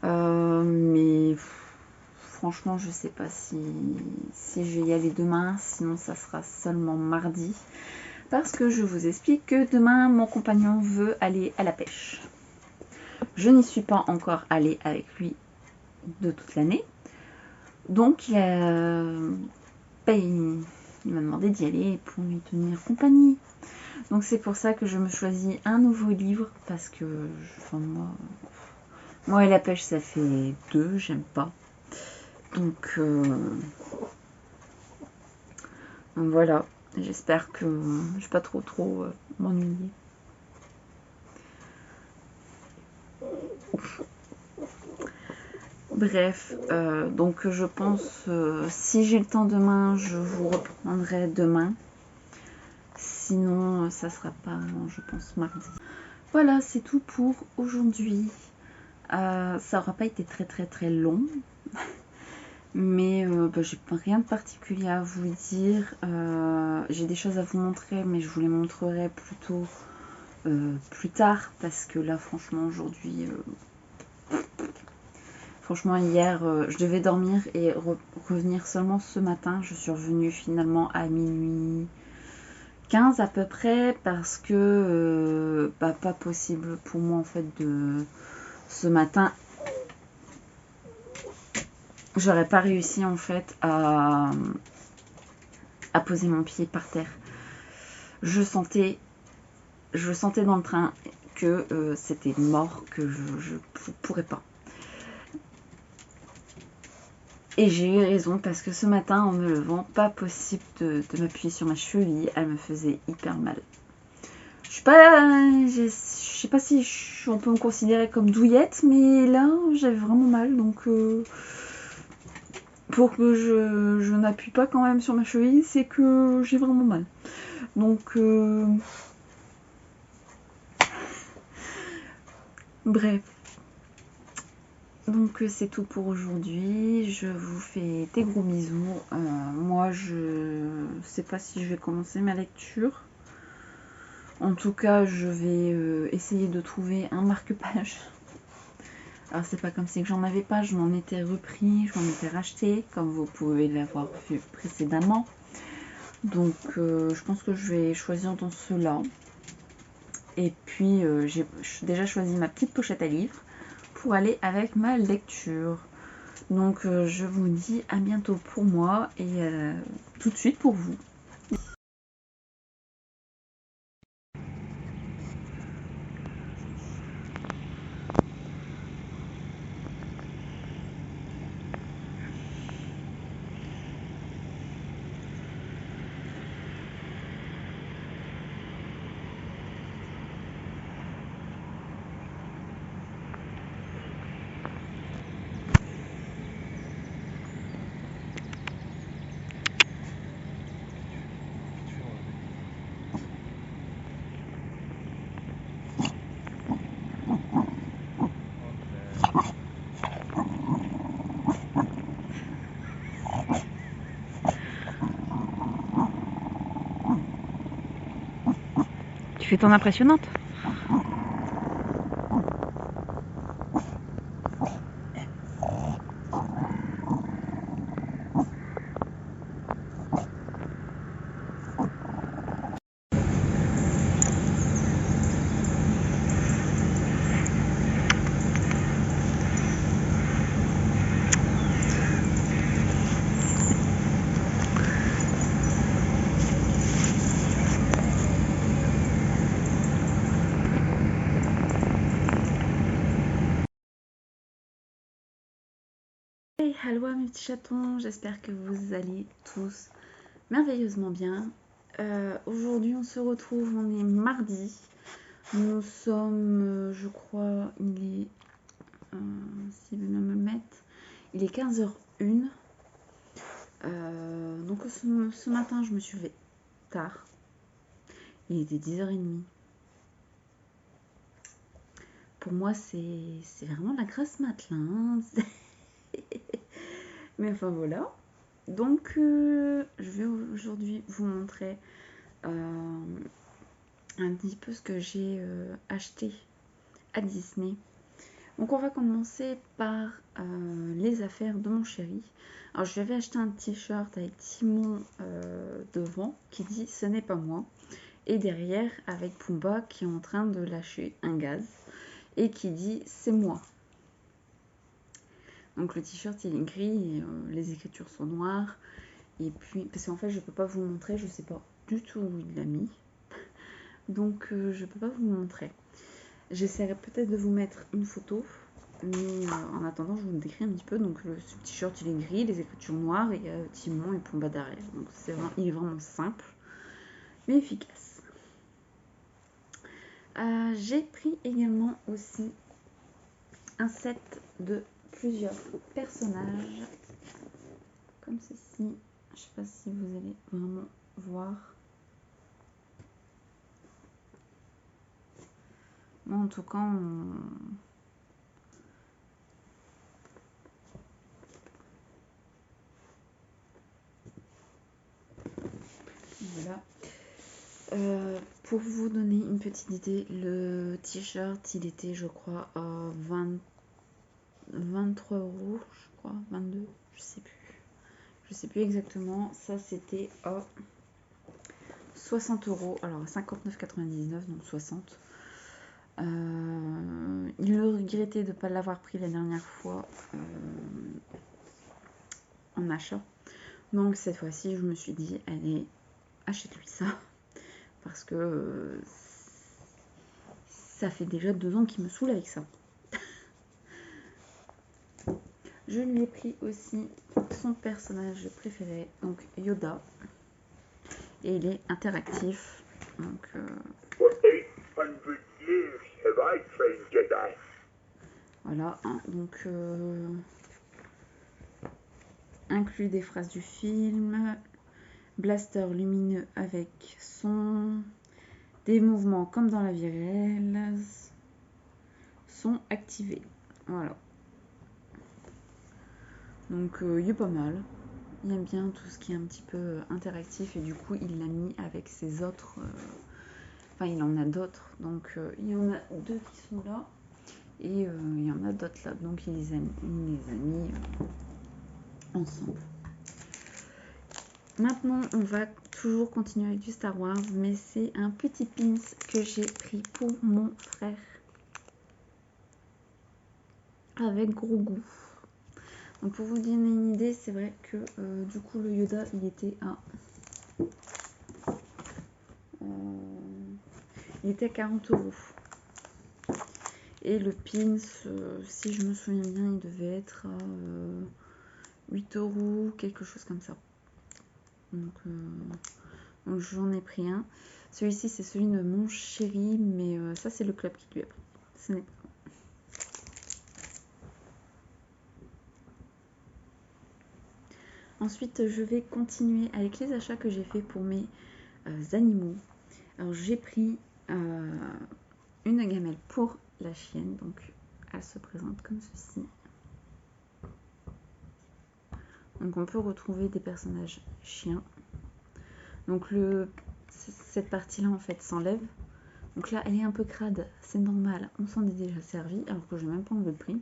Mais franchement, je sais pas si je vais y aller demain, sinon ça sera seulement mardi. Parce que je vous explique que demain, mon compagnon veut aller à la pêche. Je n'y suis pas encore allée avec lui de toute l'année. Donc, il m'a demandé d'y aller pour lui tenir compagnie. Donc, c'est pour ça que je me choisis un nouveau livre. Parce que, moi et la pêche, ça fait 2, j'aime pas. Donc voilà, j'espère que je vais pas trop m'ennuyer. Bref, donc je pense, si j'ai le temps demain, je vous reprendrai demain. Sinon, ça sera pas, je pense, mardi. Voilà, c'est tout pour aujourd'hui. Ça n'aura pas été très long. Mais j'ai rien de particulier à vous dire. J'ai des choses à vous montrer, mais je vous les montrerai plutôt plus tard. Parce que là, franchement, aujourd'hui... franchement, hier, je devais dormir et revenir seulement ce matin. Je suis revenue finalement à minuit 15 à peu près. Parce que pas possible pour moi, en fait, ce matin... J'aurais pas réussi en fait à poser mon pied par terre. Je sentais dans le train que c'était mort, que je pourrais pas. Et j'ai eu raison parce que ce matin en me levant, pas possible de m'appuyer sur ma cheville, elle me faisait hyper mal. Je sais pas si on peut me considérer comme douillette, mais là j'avais vraiment mal, donc pour que je n'appuie pas quand même sur ma cheville, c'est que j'ai vraiment mal. Donc, bref. Donc, c'est tout pour aujourd'hui. Je vous fais des gros bisous. Moi, je sais pas si je vais commencer ma lecture. En tout cas, je vais essayer de trouver un marque-page. Alors c'est pas comme si que j'en avais pas, je m'en étais repris, je m'en étais racheté, comme vous pouvez l'avoir vu précédemment. Donc je pense que je vais choisir dans ceux-là. Et puis j'ai déjà choisi ma petite pochette à livres pour aller avec ma lecture. Donc je vous dis à bientôt pour moi et tout de suite pour vous. Tu fais ton impressionnante. Hey, hello mes petits chatons, j'espère que vous allez tous merveilleusement bien. Aujourd'hui on se retrouve, on est mardi. Nous sommes, je crois, il est, si vous me le mettre, il est 15h01. Donc ce matin je me suis levée tard. Il était 10h30. Pour moi c'est vraiment la grasse mat là. Hein. Mais enfin voilà. Donc je vais aujourd'hui vous montrer un petit peu ce que j'ai acheté à Disney. Donc on va commencer par les affaires de mon chéri. Alors je lui avais acheté un t-shirt avec Timon devant qui dit ce n'est pas moi. Et derrière avec Pumba qui est en train de lâcher un gaz et qui dit c'est moi. Donc le t-shirt il est gris et les écritures sont noires. Et puis, parce qu'en fait je peux pas vous montrer, je sais pas du tout où il l'a mis. Donc je peux pas vous montrer. J'essaierai peut-être de vous mettre une photo. Mais en attendant, je vous le décris un petit peu. Donc, ce t-shirt, il est gris, les écritures noires, et Timon et Pumba derrière. Donc, il est vraiment simple, mais efficace. J'ai pris également aussi un set de plusieurs personnages, comme ceci. Je sais pas si vous allez vraiment voir. Moi, en tout cas, voilà. Pour vous donner une petite idée, le t-shirt, il était, je crois, à 23 €, je crois, 22, je sais plus. Je sais plus exactement. Ça, c'était à 60 €. Alors, à 59,99, donc 60. Il le regrettait de ne pas l'avoir pris la dernière fois en achat. Donc, cette fois-ci, je me suis dit, allez, achète-lui ça. Parce que ça fait déjà 2 ans qu'il me saoule avec ça. Je lui ai pris aussi son personnage préféré, donc Yoda. Et il est interactif. Donc, voilà, hein, donc inclut des phrases du film, blaster lumineux avec son, des mouvements comme dans la vie réelle, sont activés. Voilà. Donc il est pas mal. Il aime bien tout ce qui est un petit peu interactif et du coup il l'a mis avec ses autres. Enfin il en a d'autres. Donc il y en a 2 qui sont là et il y en a d'autres là. Donc il les a mis ensemble. Maintenant on va toujours continuer avec du Star Wars, mais c'est un petit pins que j'ai pris pour mon frère. Avec gros goût. Donc pour vous donner une idée, c'est vrai que du coup le Yoda il était à 40 €. Et le pins, si je me souviens bien, il devait être à 8 €, quelque chose comme ça. Donc j'en ai pris un. Celui-ci c'est celui de mon chéri, mais ça c'est le club qui lui a pris. Ce n'est pas moi. Ensuite, je vais continuer avec les achats que j'ai fait pour mes animaux. Alors j'ai pris une gamelle pour la chienne, donc elle se présente comme ceci. Donc on peut retrouver des personnages chiens. Donc cette partie-là en fait s'enlève. Donc là elle est un peu crade, c'est normal, on s'en est déjà servi, alors que je n'ai même pas enlevé le prix.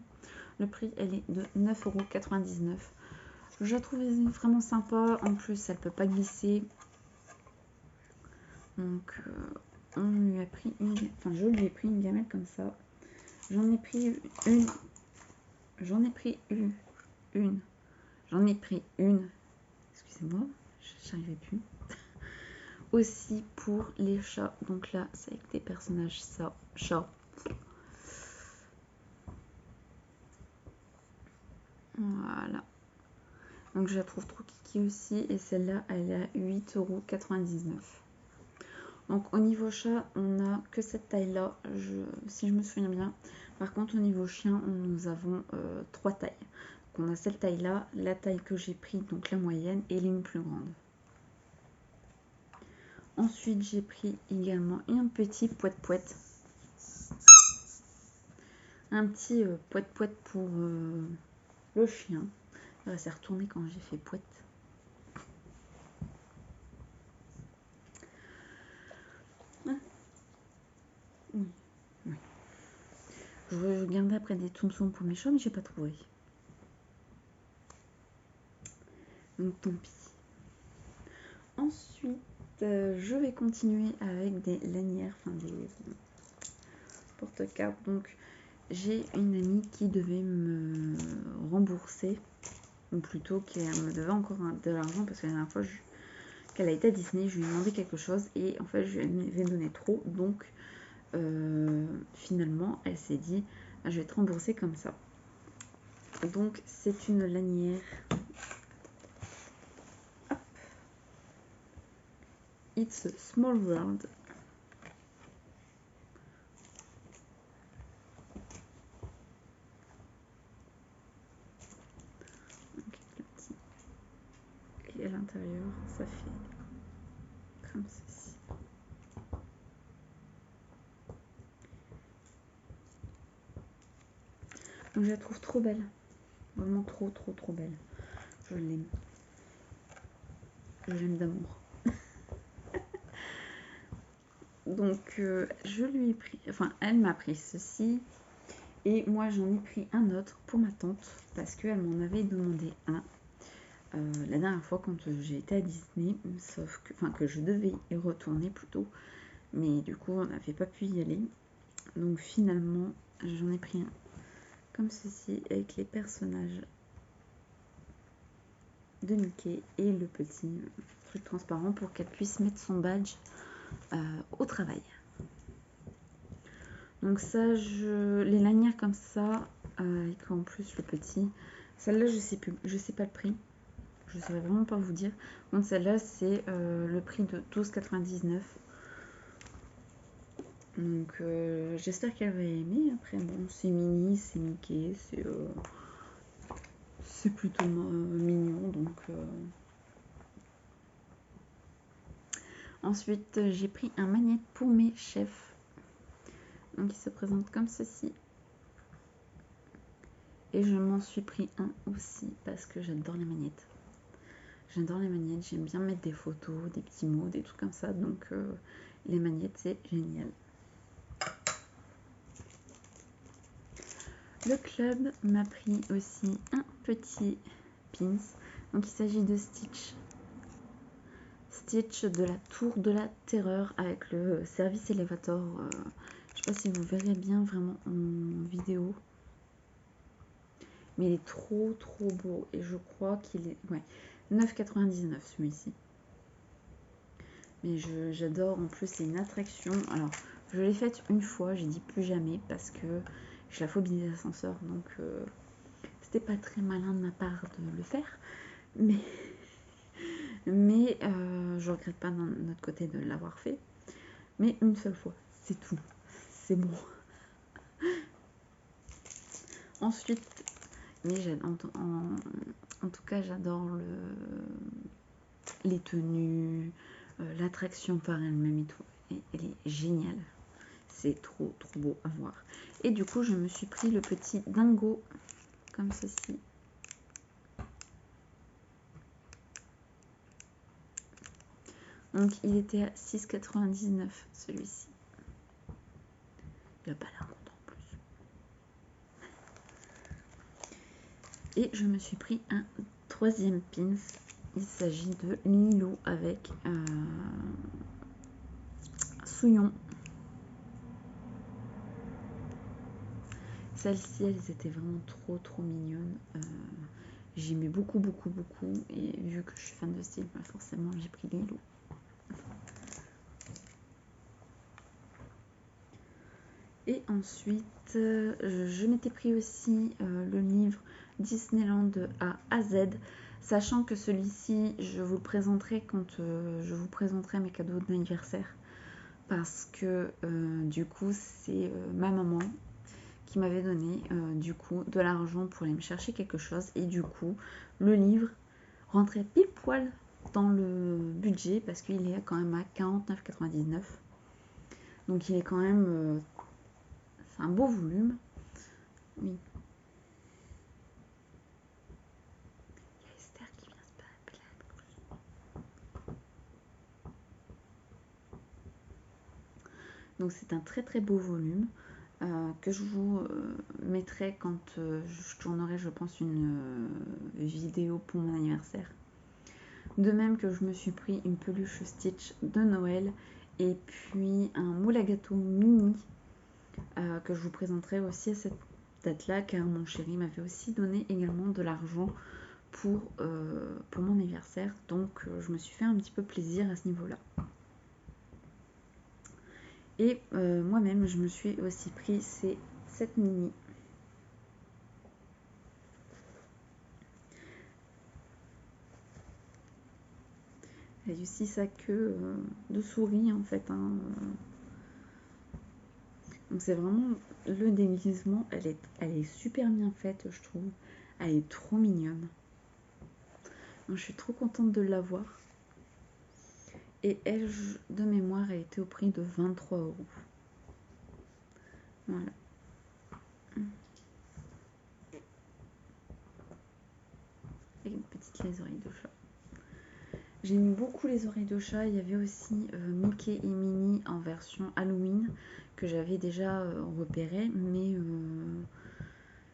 Le prix elle est de 9,99 €. Je la trouvais vraiment sympa, en plus elle peut pas glisser. Donc on lui a pris une, enfin je lui ai pris une gamelle comme ça. J'en ai pris une, excusez-moi, j'arrivais plus. Aussi pour les chats, donc là c'est avec des personnages chats. Voilà. Donc je la trouve trop kiki aussi, et celle-là elle est à 8,99 €. Donc au niveau chat, on n'a que cette taille-là, si je me souviens bien. Par contre au niveau chien, nous avons 3 tailles. Donc on a cette taille-là, la taille que j'ai pris, donc la moyenne, et l'une plus grande. Ensuite j'ai pris également un petit poète-poète. Un petit poète-poète pour le chien. Ça s'est retourné quand j'ai fait poète. Oui. Je regardais après des Tsum pour mes chats, mais j'ai pas trouvé. Donc tant pis. Ensuite, je vais continuer avec des lanières, enfin des porte-cartes. Donc j'ai une amie qui devait me rembourser, ou plutôt qui me devait encore de l'argent, parce que la dernière fois qu'elle a été à Disney, je lui ai demandé quelque chose et en fait je lui avais donné trop, donc finalement elle s'est dit ah, je vais te rembourser comme ça. Donc c'est une lanière. Hop. It's a small world. Donc, le petit. Et à l'intérieur ça fait comme ceci. Donc je la trouve trop belle, vraiment trop belle. Je l'aime, d'amour. Donc je lui ai pris, enfin elle m'a pris ceci, et moi j'en ai pris un autre pour ma tante parce qu'elle m'en avait demandé un la dernière fois quand j'ai été à Disney, sauf que, enfin que je devais y retourner plutôt, mais du coup on n'avait pas pu y aller. Donc finalement j'en ai pris un comme ceci avec les personnages de Mickey et le petit truc transparent pour qu'elle puisse mettre son badge au travail. Donc ça, les lanières comme ça, avec en plus le petit, celle-là je sais plus, je sais pas le prix, je saurais vraiment pas vous dire. Donc celle-là c'est le prix de 12,99 €. Donc j'espère qu'elle va aimer. Après bon, c'est mini, c'est Mickey, c'est plutôt mignon, donc ensuite j'ai pris un magnète pour mes chefs, donc il se présente comme ceci, et je m'en suis pris un aussi parce que j'adore les magnettes. J'aime bien mettre des photos, des petits mots, des trucs comme ça, donc les magnettes c'est génial. Le club m'a pris aussi un petit pins, donc il s'agit de Stitch Stitch de la Tour de la Terreur avec le Service Elevator. Je sais pas si vous verrez bien vraiment en vidéo. Mais il est trop beau. Et je crois qu'il est... Ouais, 9,99 celui-ci. Mais j'adore. En plus, c'est une attraction. Alors, je l'ai faite une fois. J'ai dit plus jamais parce que j'ai la phobie des ascenseurs. Donc, c'était pas très malin de ma part de le faire. Mais je regrette pas d'un autre côté de l'avoir fait. Mais une seule fois. C'est tout. C'est bon. Ensuite, mais en tout cas, j'adore les tenues, l'attraction par elle-même et tout. Et elle est géniale. C'est trop beau à voir. Et du coup, je me suis pris le petit dingo comme ceci. Donc, il était à 6,99 celui-ci. Il n'a pas l'air content en plus. Et je me suis pris un troisième pins. Il s'agit de Lilo avec Souillon. Celles-ci, elles étaient vraiment trop mignonnes. J'aimais beaucoup. Et vu que je suis fan de style, bah forcément, j'ai pris Lilo. Et ensuite, je m'étais pris aussi le livre Disneyland de A à Z, sachant que celui-ci, je vous le présenterai quand je vous présenterai mes cadeaux d'anniversaire. Parce que du coup, c'est ma maman qui m'avait donné du coup de l'argent pour aller me chercher quelque chose. Et du coup, le livre rentrait pile poil dans le budget parce qu'il est quand même à 49,99. Donc il est quand même... c'est un beau volume. Oui. Il y a Esther qui vient se plaindre. Donc c'est un très beau volume que je vous mettrai quand je tournerai, je pense, une vidéo pour mon anniversaire. De même que je me suis pris une peluche Stitch de Noël et puis un moule à gâteau mini que je vous présenterai aussi à cette date-là, car mon chéri m'avait aussi donné également de l'argent pour mon anniversaire. Donc je me suis fait un petit peu plaisir à ce niveau-là. Et moi-même, je me suis aussi pris cette mini. Elle a aussi sa queue de souris en fait. Hein. Donc c'est vraiment le déguisement. Elle est super bien faite, je trouve. Elle est trop mignonne. Donc je suis trop contente de l'avoir. Et elle, de mémoire, elle était au prix de 23 €. Voilà. Avec une petite les oreilles de chat. J'aime beaucoup les oreilles de chat. Il y avait aussi Mickey et Minnie en version Halloween que j'avais déjà repéré. Mais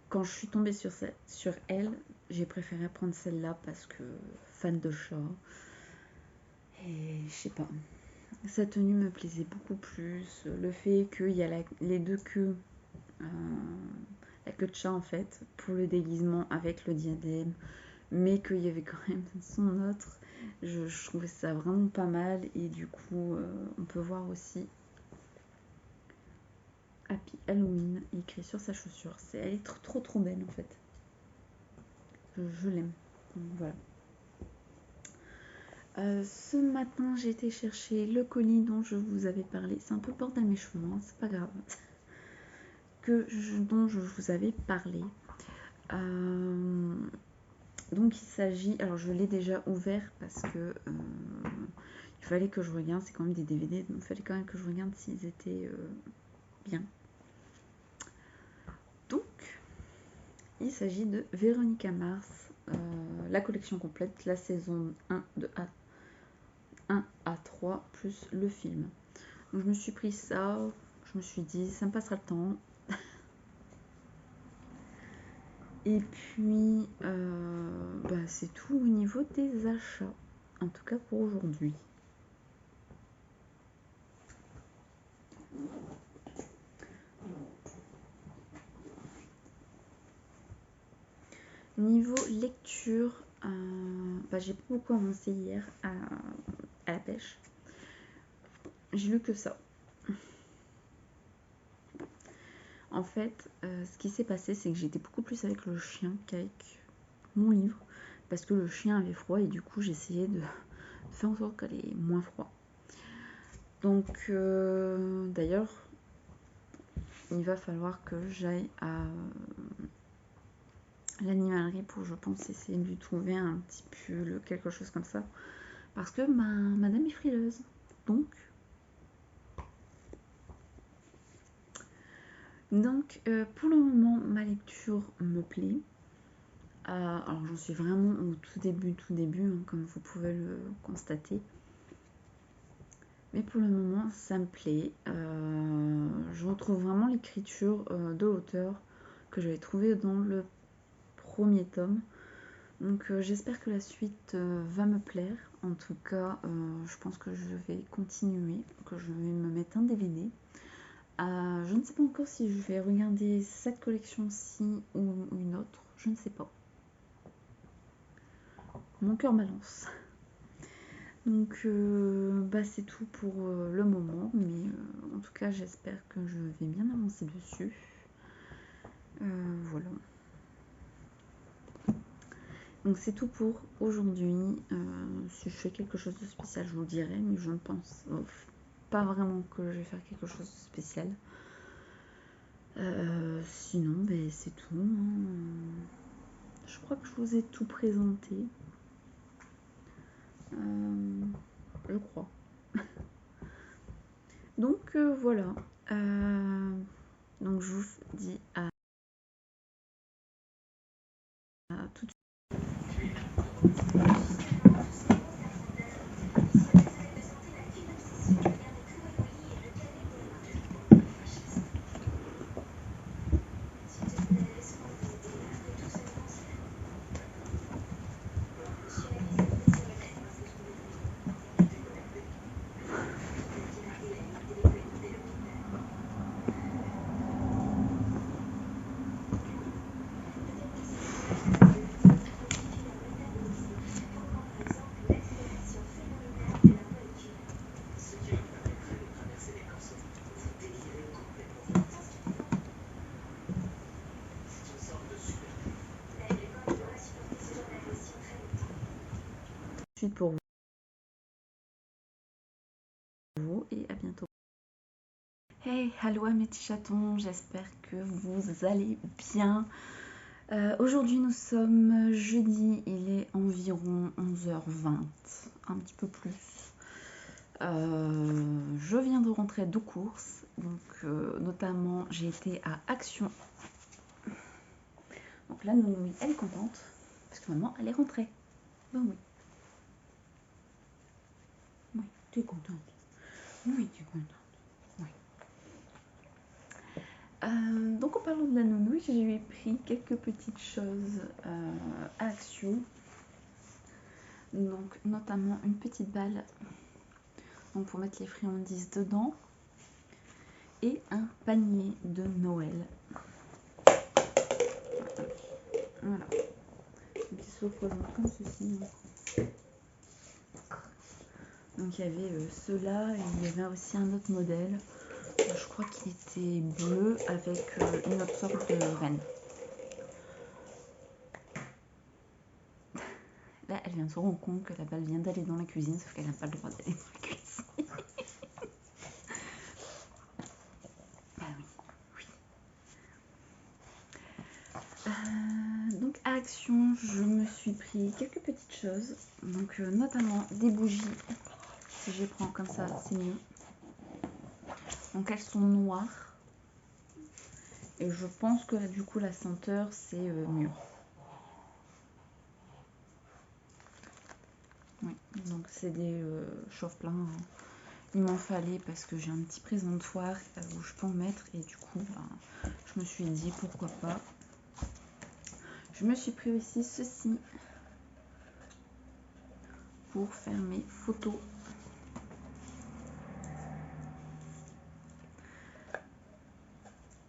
quand je suis tombée sur elle, j'ai préféré prendre celle-là parce que fan de chat. Et je sais pas. Sa tenue me plaisait beaucoup plus. Le fait qu'il y a les deux queues, la queue de chat en fait, pour le déguisement avec le diadème, mais qu'il y avait quand même son autre. Je trouvais ça vraiment pas mal. Et du coup, on peut voir aussi Happy Halloween écrit sur sa chaussure. Elle est trop belle en fait. Je l'aime. Voilà. Ce matin, j'ai été chercher le colis dont je vous avais parlé. C'est un peu bordel mes cheveux, hein, c'est pas grave. Dont je vous avais parlé. Donc il s'agit, alors je l'ai déjà ouvert parce que il fallait que je regarde, c'est quand même des DVD, donc il fallait quand même que je regarde s'ils étaient bien. Donc il s'agit de Véronica Mars, la collection complète, la saison 1 de 1 à 3 plus le film. Donc je me suis pris ça, je me suis dit ça me passera le temps. Et puis c'est tout au niveau des achats, en tout cas pour aujourd'hui. Niveau lecture, j'ai pas beaucoup avancé hier à la pêche. J'ai lu que ça. En fait, ce qui s'est passé, c'est que j'étais beaucoup plus avec le chien qu'avec mon livre. Parce que le chien avait froid et du coup, j'essayais de faire en sorte qu'elle ait moins froid. Donc, d'ailleurs, il va falloir que j'aille à l'animalerie pour, je pense, essayer de lui trouver un petit pull, quelque chose comme ça. Parce que madame est frileuse. Donc, pour le moment, ma lecture me plaît. Alors, j'en suis vraiment au tout début, hein, comme vous pouvez le constater. Mais pour le moment, ça me plaît. Je retrouve vraiment l'écriture de l'auteur que j'avais trouvé dans le premier tome. Donc j'espère que la suite va me plaire. En tout cas, je pense que je vais continuer, que je vais me mettre un DVD. Je ne sais pas encore si je vais regarder cette collection-ci ou une autre. Je ne sais pas. Mon cœur balance. Donc c'est tout pour le moment, mais en tout cas j'espère que je vais bien avancer dessus. Voilà. Donc c'est tout pour aujourd'hui. Si je fais quelque chose de spécial, je vous le dirai, mais je ne pense pas vraiment que je vais faire quelque chose de spécial. Sinon, c'est tout. Hein. Je crois que je vous ai tout présenté. Je crois. Donc voilà. Donc je vous dis à tout de suite. Pour vous et à bientôt. Hey, hello mes petits chatons, j'espère que vous allez bien. Aujourd'hui nous sommes jeudi, il est environ 11h20, un petit peu plus. Je viens de rentrer de course, donc notamment j'ai été à Action. Donc là Nounou elle est contente parce que maman elle est rentrée. Ben oui. Oui, tu es contente. Oui, tu es contente. Oui. Donc en parlant de la nounou, je lui ai pris quelques petites choses à Action. Donc notamment une petite balle donc pour mettre les friandises dedans et un panier de Noël. Voilà. Qui se représente comme ceci. Donc il y avait ceux-là et il y avait aussi un autre modèle. Je crois qu'il était bleu avec une autre sorte de reine. Là, elle vient de se rendre compte que la balle vient d'aller dans la cuisine, sauf qu'elle n'a pas le droit d'aller dans la cuisine. Ah oui. Donc à Action, je me suis pris quelques petites choses. Donc notamment des bougies. Si je les prends comme ça, c'est mieux. Donc elles sont noires. Et je pense que du coup la senteur c'est mieux. Oui, donc c'est des chauffe-plein. Hein. Il m'en fallait parce que j'ai un petit présentoir où je peux en mettre. Et du coup, je me suis dit pourquoi pas. Je me suis pris aussi ceci pour faire mes photos.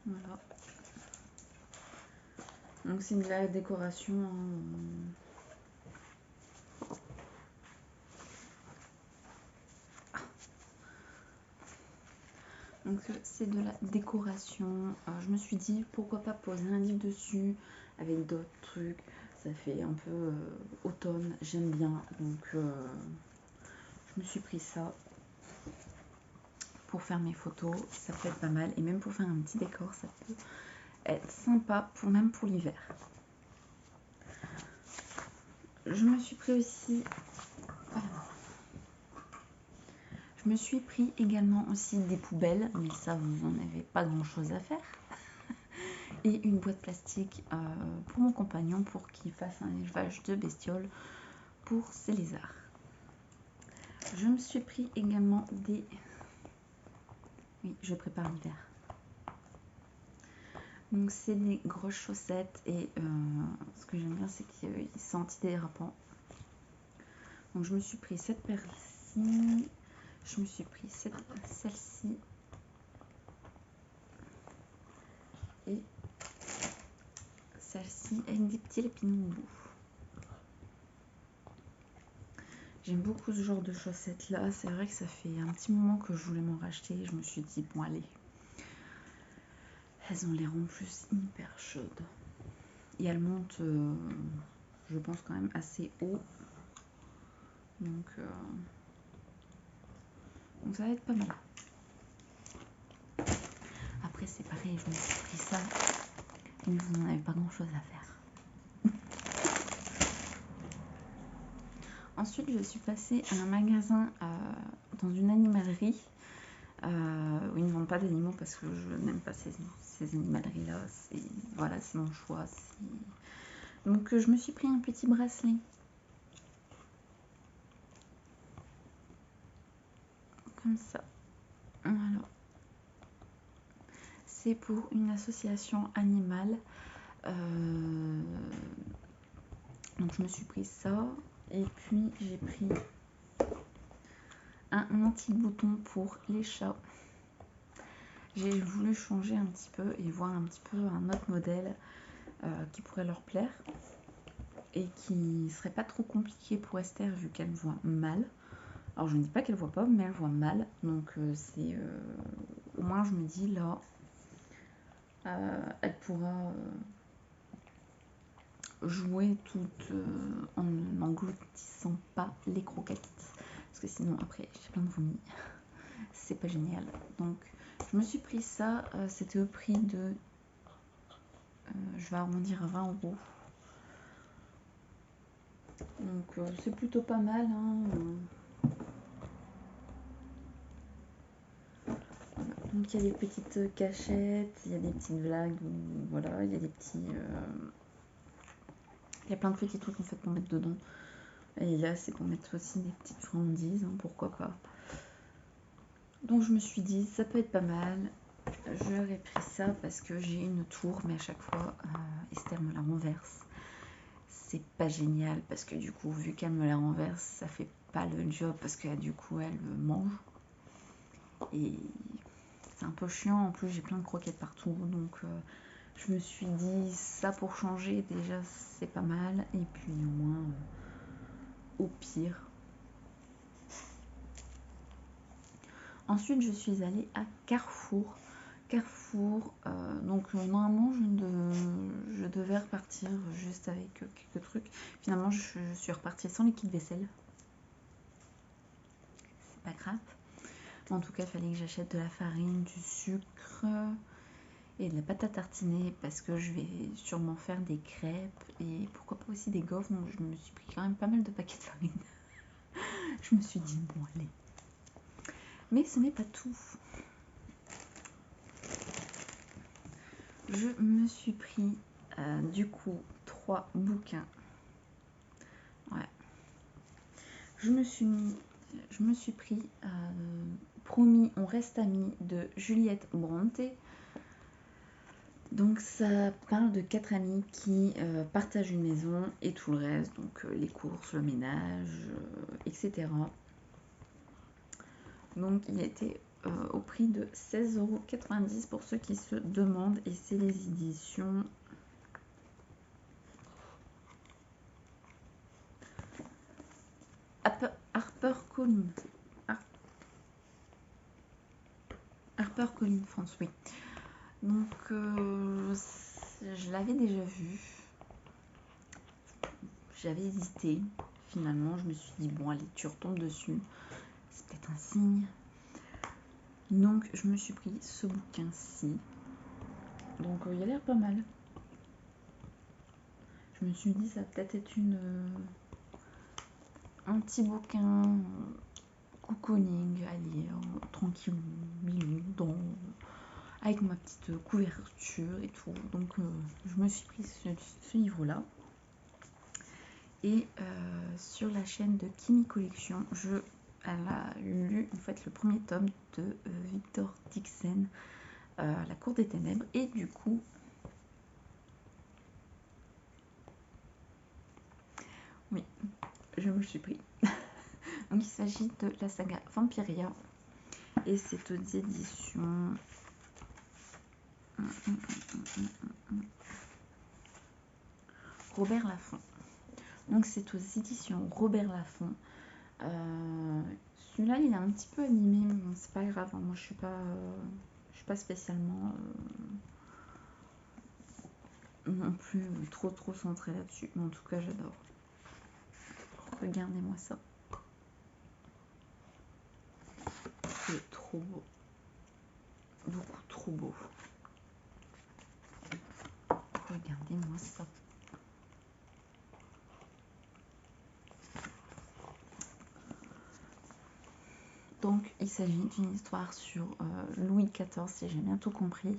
Voilà. Donc c'est de la décoration. Donc c'est de la décoration. Je me suis dit pourquoi pas poser un livre dessus avec d'autres trucs. Ça fait un peu automne, j'aime bien. Donc je me suis pris ça pour faire mes photos. Ça peut être pas mal. Et même pour faire un petit décor, ça peut être sympa, même pour l'hiver. Je me suis pris aussi... Je me suis pris également aussi des poubelles, mais ça vous n'en avez pas grand chose à faire. Et une boîte plastique pour mon compagnon pour qu'il fasse un élevage de bestioles pour ses lézards. Je me suis pris également des... Oui, je prépare l'hiver. Donc c'est des grosses chaussettes et ce que j'aime bien c'est qu'ils sont antidérapants. Donc je me suis pris cette paire-ci. Je me suis pris celle-ci. Et celle-ci avec des petits lapinous au bout. J'aime beaucoup ce genre de chaussettes là. C'est vrai que ça fait un petit moment que je voulais m'en racheter. Je me suis dit bon allez. Elles ont l'air en plus hyper chaudes. Et elles montent, je pense quand même assez haut. Donc ça va être pas mal. Après c'est pareil, je me suis pris ça. Mais vous n'en avez pas grand chose à faire. Ensuite je suis passée à un magasin dans une animalerie. Où ils ne vendent pas d'animaux parce que je n'aime pas ces animaleries là. Voilà, c'est mon choix. Donc je me suis pris un petit bracelet. Comme ça. Voilà. C'est pour une association animale. Donc je me suis pris ça. Et puis j'ai pris un anti-bouton pour les chats. J'ai voulu changer un petit peu et voir un petit peu un autre modèle qui pourrait leur plaire. Et qui serait pas trop compliqué pour Esther vu qu'elle voit mal. Alors je ne dis pas qu'elle voit pas, mais elle voit mal. Donc c'est... au moins je me dis là, elle pourra jouer tout en n'engloutissant pas les croquettes. Parce que sinon après j'ai plein de vomi. C'est pas génial. Donc je me suis pris ça. C'était au prix de... je vais arrondir à 20 €. Donc c'est plutôt pas mal. Donc il y a des petites cachettes, il y a des petites blagues, voilà, il y a des petits... il y a plein de petits trucs en fait pour mettre dedans. Et là c'est pour mettre aussi des petites friandises, pourquoi pas. Donc je me suis dit ça peut être pas mal. J'aurais pris ça parce que j'ai une tour, mais à chaque fois Esther me la renverse. C'est pas génial parce que du coup vu qu'elle me la renverse, ça fait pas le job parce que du coup elle mange. Et c'est un peu chiant, en plus j'ai plein de croquettes partout, donc je me suis dit ça pour changer déjà c'est pas mal, et puis au moins au pire. Ensuite je suis allée à Carrefour. Donc normalement je devais repartir juste avec quelques trucs. Finalement je suis repartie sans liquide vaisselle. C'est pas grave. En tout cas il fallait que j'achète de la farine, du sucre et de la pâte à tartiner parce que je vais sûrement faire des crêpes et pourquoi pas aussi des gaufres. Donc je me suis pris quand même pas mal de paquets de farine. Je me suis dit bon allez. Mais ce n'est pas tout. Je me suis pris du coup 3 bouquins. Ouais. Je me suis pris Promis on reste amis de Juliette Bronte. Donc ça parle de 4 amis qui partagent une maison et tout le reste, donc les courses, le ménage, etc. Donc il était au prix de 16,90 € pour ceux qui se demandent, et c'est les éditions HarperCollins. HarperCollins France, oui. Donc, je l'avais déjà vu. J'avais hésité. Finalement, je me suis dit, bon, allez, tu retombes dessus. C'est peut-être un signe. Donc, je me suis pris ce bouquin-ci. Donc, il a l'air pas mal. Je me suis dit, ça va peut-être être un petit bouquin cocooning à lire, tranquille, milou, avec ma petite couverture et tout. Donc, je me suis pris ce livre-là. Et sur la chaîne de Kimi Collection, elle a lu en fait le premier tome de Victor Dixon, La Cour des Ténèbres, et du coup, oui, je me le suis pris. Donc il s'agit de la saga Vampiria, et c'est aux éditions Robert Laffont. Donc c'est aux éditions Robert Laffont. Celui-là, il est un petit peu abîmé, mais bon, c'est pas grave. Moi, je suis pas spécialement non plus trop centrée là-dessus. Mais en tout cas, j'adore. Regardez-moi ça. C'est trop beau. Beaucoup trop beau. Regardez-moi ça. Donc, il s'agit d'une histoire sur Louis XIV, si j'ai bien tout compris,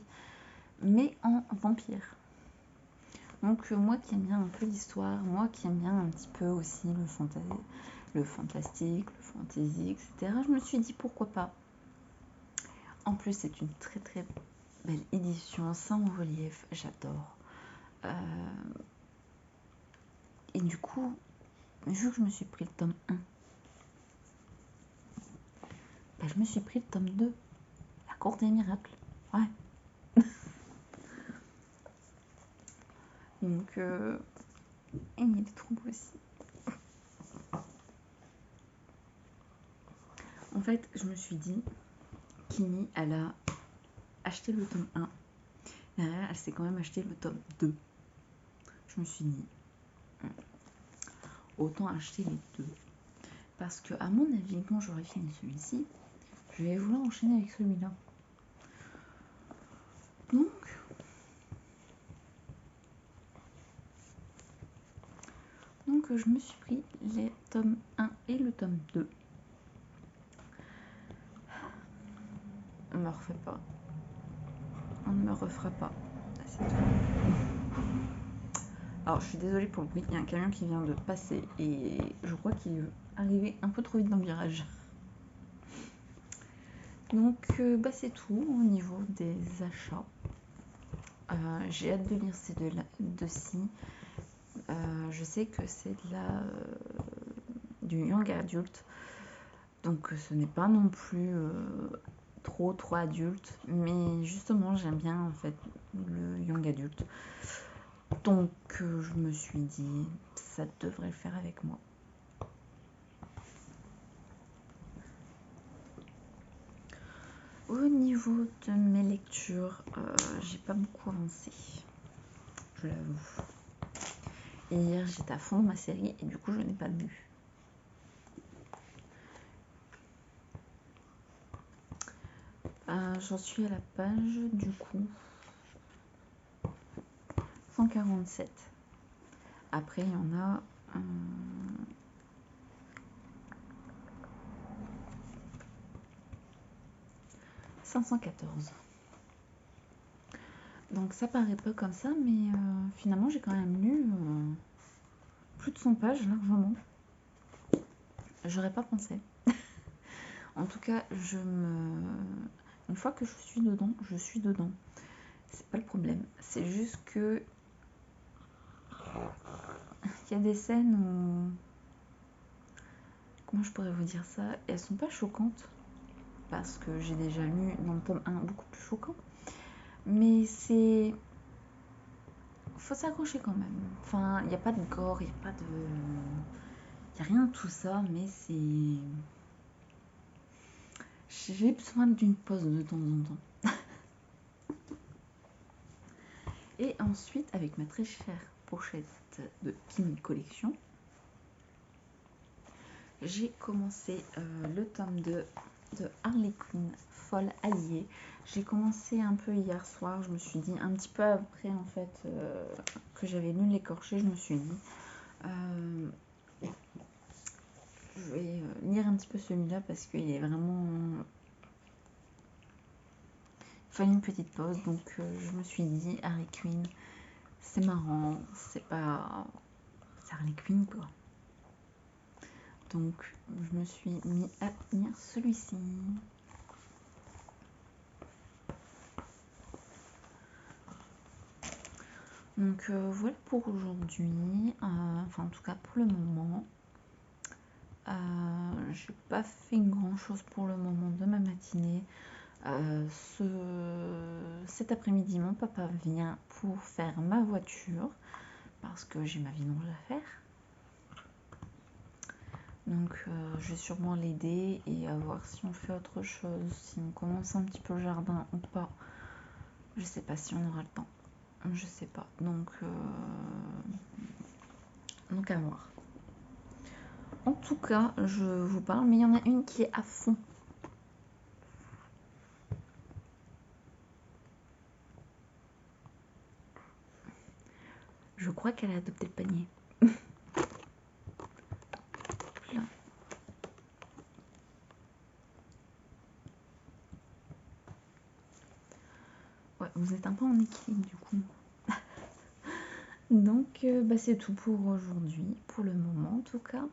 mais en vampire. Donc, moi qui aime bien un peu l'histoire, moi qui aime bien un petit peu aussi le fantastique, le fantasy, etc., je me suis dit pourquoi pas. En plus, c'est une très très belle édition, sans relief, j'adore. Et du coup, vu que je me suis pris le tome 1, je me suis pris le tome 2, La Cour des Miracles. Ouais. Donc, et il est trop beau aussi. En fait, je me suis dit, Kimi, elle a acheté le tome 1. Derrière, elle s'est quand même acheté le tome 2. Je me suis dit, autant acheter les deux. Parce que, à mon avis, quand j'aurai fini celui-ci, je vais vouloir enchaîner avec celui-là. Donc, je me suis pris les tomes 1 et le tome 2. On ne me refait pas. On ne me refera pas. C'est tout. Alors, je suis désolée pour le bruit. Il y a un camion qui vient de passer et je crois qu'il est arrivé un peu trop vite dans le virage. Donc, c'est tout au niveau des achats. J'ai hâte de lire ces deux-ci. Je sais que c'est du young adulte. Donc, ce n'est pas non plus trop adulte. Mais justement, j'aime bien en fait le young adulte. Donc, je me suis dit, ça devrait le faire avec moi. Au niveau de mes lectures, j'ai pas beaucoup avancé, je l'avoue. Et hier, j'étais à fond dans ma série et du coup, je n'ai pas lu. J'en suis à la page, du coup, 147. Après, il y en a... 514. Donc ça paraît pas comme ça, mais finalement j'ai quand même lu plus de 100 pages largement. J'aurais pas pensé. En tout cas, une fois que je suis dedans, c'est pas le problème. C'est juste que il y a des scènes où... Comment je pourrais vous dire ça? Elles sont pas choquantes, parce que j'ai déjà lu dans le tome 1 beaucoup plus choquant. Mais c'est... Faut s'accrocher quand même. Enfin, il n'y a pas de gore, il n'y a c'est rien de tout ça, mais c'est... J'ai besoin d'une pause de temps en temps. Et ensuite, avec ma très chère pochette de Kim Collection, j'ai commencé le tome 2 de Harley Quinn Folle Alliée. J'ai commencé un peu hier soir, je me suis dit, un petit peu après en fait que j'avais lu l'écorché, je me suis dit je vais lire un petit peu celui-là parce qu'il est vraiment... Il fallait une petite pause, donc je me suis dit, Harley Quinn, c'est marrant, c'est pas... c'est Harley Quinn quoi. Donc je me suis mis à lire celui-ci. Donc voilà pour aujourd'hui, enfin en tout cas pour le moment. J'ai pas fait grand chose pour le moment de ma matinée. Cet après-midi, mon papa vient pour faire ma voiture parce que j'ai ma vidange à faire. Donc je vais sûrement l'aider et à voir si on fait autre chose, si on commence un petit peu le jardin ou pas. Je sais pas si on aura le temps. Je sais pas. Donc à voir. En tout cas, je vous parle, mais il y en a une qui est à fond. Je crois qu'elle a adopté le panier. Là. Ouais, vous êtes un peu en équilibre du coup. Donc, c'est tout pour aujourd'hui, pour le moment en tout cas.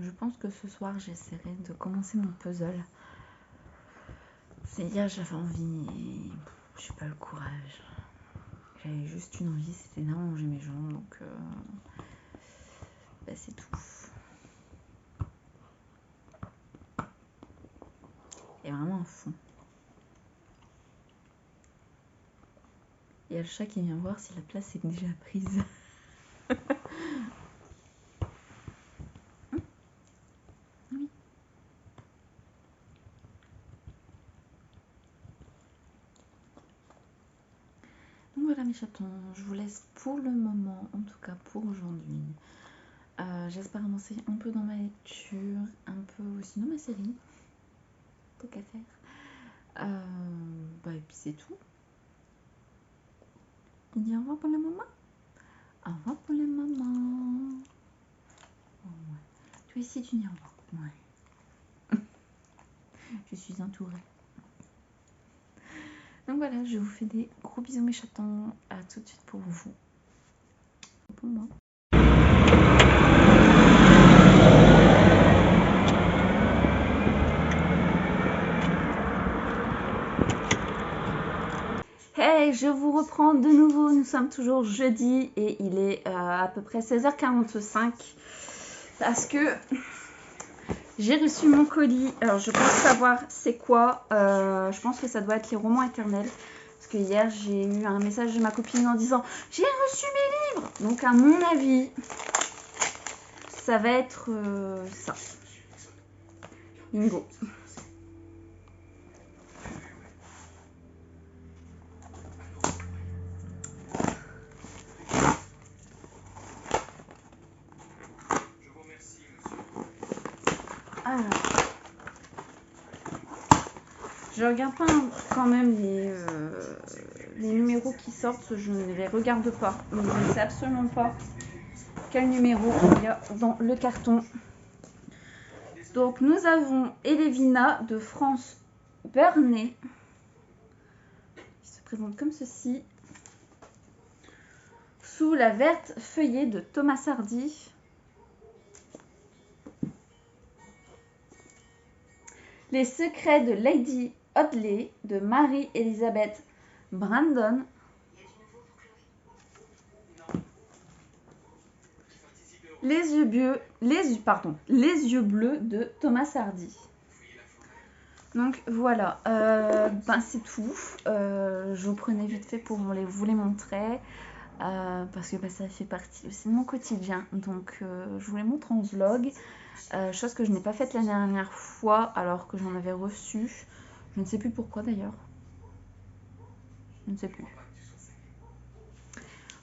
Je pense que ce soir, j'essaierai de commencer mon puzzle. C'est hier, j'avais envie et j'ai pas le courage. J'avais juste une envie, c'était d'allonger mes jambes, donc c'est tout. Il y a vraiment un fond. Il y a le chat qui vient voir si la place est déjà prise. Oui. Donc voilà mes chatons, je vous laisse pour le moment, en tout cas pour aujourd'hui. J'espère avancer un peu dans ma lecture, un peu aussi dans ma série. Tant qu'à faire. Et puis c'est tout. On dit au revoir pour le moment. Au revoir pour le moment. Oh, ouais. Toi aussi tu dis au revoir. Ouais. Je suis entourée. Donc voilà, je vous fais des gros bisous mes chatons. À tout de suite pour vous. Pour moi. Hey, je vous reprends de nouveau. Nous sommes toujours jeudi et il est à peu près 16h45 parce que j'ai reçu mon colis. Alors je pense savoir c'est quoi. Je pense que ça doit être les romans éternels. Parce que hier j'ai eu un message de ma copine en disant j'ai reçu mes livres. Donc à mon avis, ça va être ça. Bingo. Alors, je regarde pas quand même les numéros qui sortent, je ne les regarde pas. Donc je ne sais absolument pas quel numéro il y a dans le carton. Donc nous avons Elevina de France Burney qui se présente comme ceci. Sous la verte feuillée de Thomas Hardy. Les secrets de Lady Audley de Marie-Elizabeth Brandon. Les yeux bleus de Thomas Hardy. Donc voilà, c'est tout. Je vous prenais vite fait pour vous les montrer. parce que bah, ça fait partie aussi de mon quotidien. Donc je vous les montre en vlog, chose que je n'ai pas faite la dernière fois alors que j'en avais reçu. Je ne sais plus pourquoi d'ailleurs. Je ne sais plus.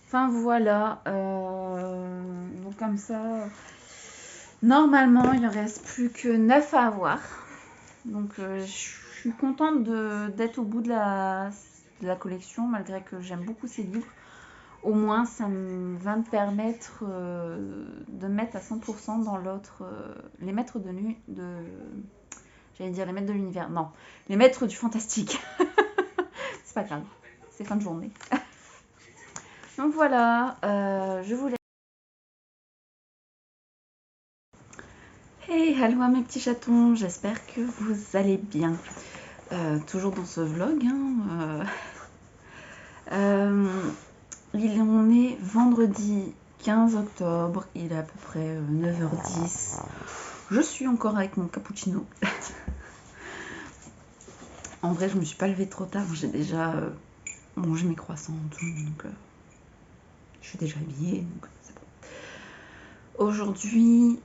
Enfin voilà, donc comme ça, normalement il ne reste plus que 9 à avoir. Donc je suis contente d'être au bout de la collection, malgré que j'aime beaucoup ces livres. Au moins ça va me permettre de mettre à 100% dans l'autre, les maîtres de j'allais dire les maîtres de l'univers, non, les maîtres du fantastique. C'est pas grave, c'est fin de journée. Donc voilà, je vous laisse. Hey, allô mes petits chatons, j'espère que vous allez bien. Toujours dans ce vlog, hein, on est vendredi 15 octobre, il est à peu près 9h10. Je suis encore avec mon cappuccino. En vrai, je me suis pas levée trop tard, j'ai déjà mangé mes croissants, tout, donc je suis déjà habillée, donc c'est bon. Aujourd'hui,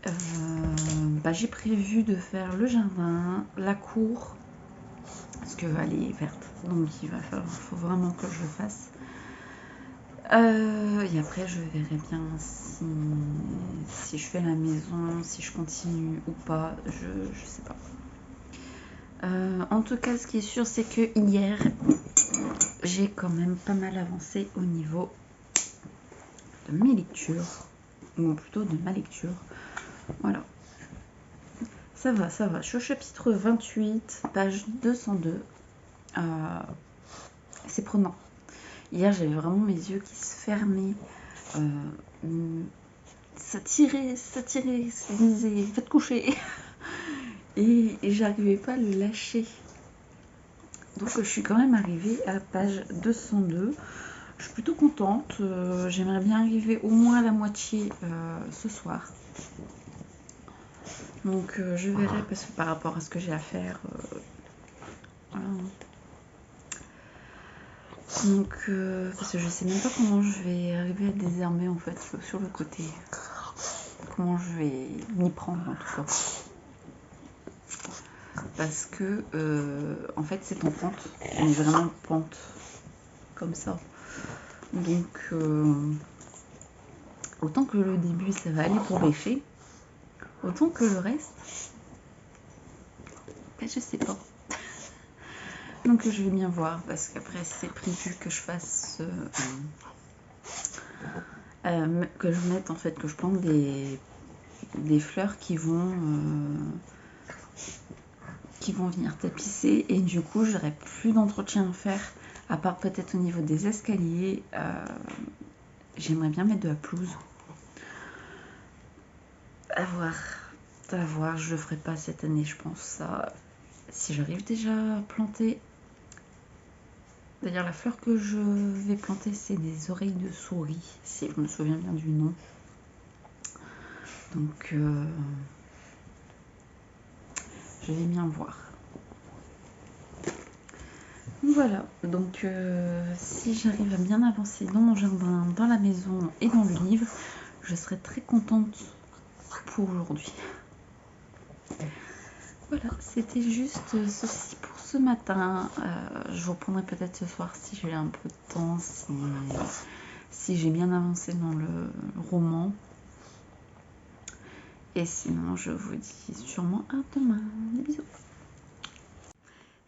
j'ai prévu de faire le jardin, la cour, parce qu'elle est verte, donc faut vraiment que je le fasse. Et après, je verrai bien si je fais la maison, si je continue ou pas, je sais pas. En tout cas, ce qui est sûr, c'est que hier, j'ai quand même pas mal avancé au niveau de mes lectures, ou plutôt de ma lecture. Voilà. Ça va, ça va. Je suis au chapitre 28, page 202. C'est prenant. Hier, j'avais vraiment mes yeux qui se fermaient. Ça tirait, ça disait faites coucher. Et j'arrivais pas à le lâcher. Donc je suis quand même arrivée à page 202. Je suis plutôt contente. J'aimerais bien arriver au moins à la moitié ce soir. Donc je verrai parce que par rapport à ce que j'ai à faire. Voilà. Donc parce que je sais même pas comment je vais arriver à désarmer en fait sur le côté. Comment je vais m'y prendre en tout cas. Parce que en fait c'est en pente, on est vraiment pente comme ça, donc autant que le début ça va aller pour bêcher, autant que le reste je sais pas. Donc je vais bien voir parce qu'après c'est prévu que je fasse que je mette en fait, que je plante des fleurs qui vont venir tapisser, et du coup j'aurai plus d'entretien à faire à part peut-être au niveau des escaliers. J'aimerais bien mettre de la pelouse. À voir, je le ferai pas cette année je pense. Ça, si j'arrive déjà à planter, d'ailleurs la fleur que je vais planter c'est des oreilles de souris, si je me souviens bien du nom. Donc je vais bien voir. Voilà, donc si j'arrive à bien avancer dans mon jardin, dans la maison et dans le livre, je serai très contente pour aujourd'hui. Voilà, c'était juste ceci pour ce matin. Je vous reprendrai peut-être ce soir si j'ai un peu de temps, si j'ai bien avancé dans le roman. Et sinon, je vous dis sûrement à demain. Des bisous.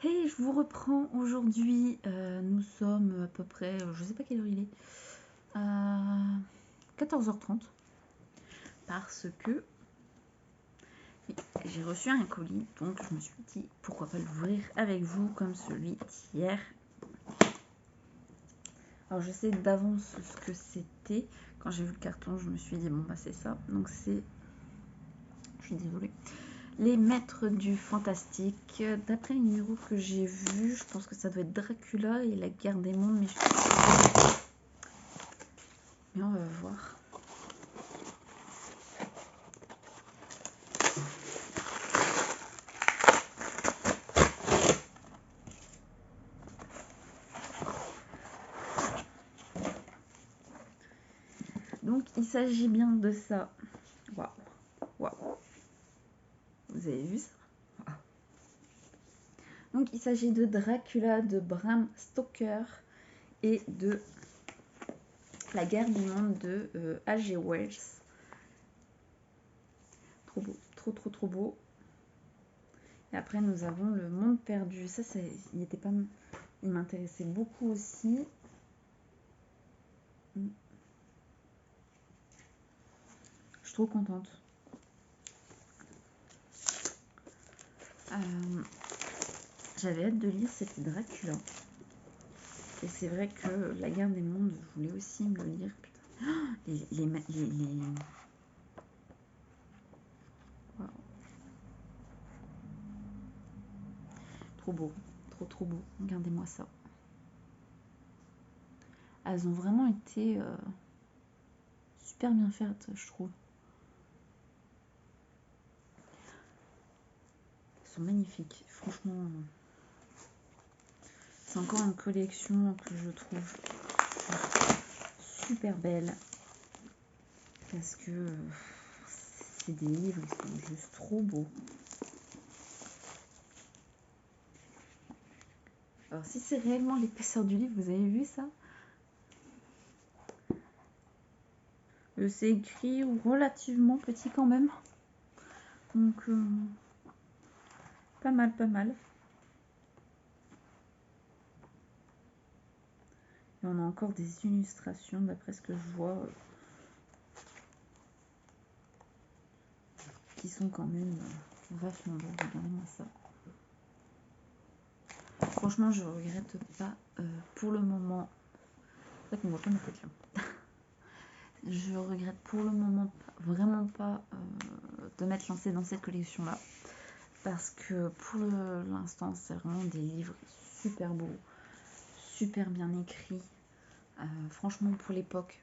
Hey, je vous reprends aujourd'hui. Nous sommes à peu près, je sais pas quelle heure il est, 14h30. Parce que j'ai reçu un colis, donc je me suis dit pourquoi pas l'ouvrir avec vous comme celui d'hier. Alors je sais d'avance ce que c'était. Quand j'ai vu le carton, je me suis dit bon bah c'est ça. Donc c'est, je suis désolée, les maîtres du fantastique. D'après le numéro que j'ai vu, je pense que ça doit être Dracula et la guerre des mondes, mais on va voir. Donc il s'agit bien de ça. Waouh, waouh. Vous avez vu ça? Waouh. Donc il s'agit de Dracula de Bram Stoker et de La guerre du monde de H.G. Wells. Trop beau, trop beau. Et après nous avons Le Monde perdu. Ça, il était pas, il m'intéressait beaucoup aussi. Je suis trop contente. J'avais hâte de lire, c'était Dracula. Et c'est vrai que La guerre des mondes, je voulais aussi me le lire. Putain. Wow. Trop beau, trop beau. Regardez-moi ça. Elles ont vraiment été super bien faites, je trouve. Elles sont magnifiques, franchement. C'est encore une collection que je trouve super belle. Parce que c'est des livres, ils sont juste trop beaux. Alors si c'est réellement l'épaisseur du livre, vous avez vu ça? C'est écrit relativement petit quand même. Donc pas mal. Et on a encore des illustrations d'après ce que je vois. Qui sont quand même vachement beaux. Regardez-moi ça. Franchement, je regrette pas pour le moment. C'est vrai qu'on voit pas ma tête là. Je regrette pour le moment vraiment pas de m'être lancée dans cette collection là. Parce que pour l'instant, c'est vraiment des livres super beaux, super bien écrits. Franchement, pour l'époque,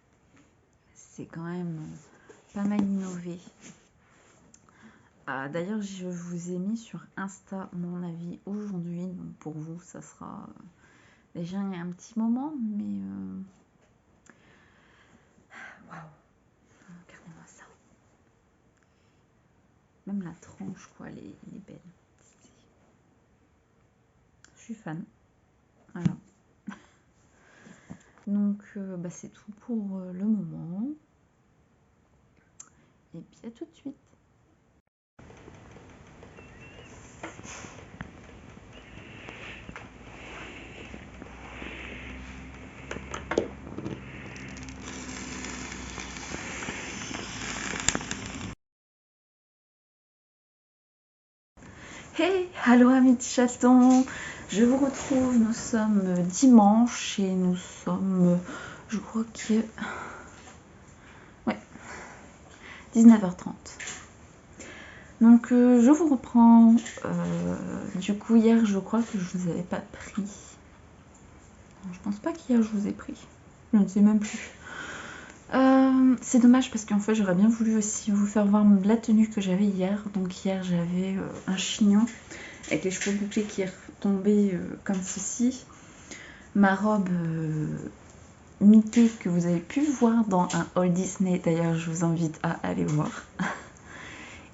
c'est quand même pas mal innové. D'ailleurs, je vous ai mis sur Insta mon avis aujourd'hui. Donc pour vous, ça sera déjà il y a un petit moment, mais waouh, regardez-moi ça. Même la tranche, quoi, elle est belle. Je suis fan. Voilà. Donc c'est tout pour le moment. Et puis à tout de suite. Hey, allô amis de chatons, je vous retrouve, nous sommes dimanche et nous sommes, je crois que, ouais, 19h30. Donc je vous reprends, du coup hier je crois que je vous avais pas pris, je pense pas qu'hier je vous ai pris, je ne sais même plus. C'est dommage parce qu'en fait j'aurais bien voulu aussi vous faire voir la tenue que j'avais hier. Donc hier j'avais un chignon avec les cheveux bouclés qui est retombé comme ceci. Ma robe Mickey que vous avez pu voir dans un haul Disney, d'ailleurs je vous invite à aller voir.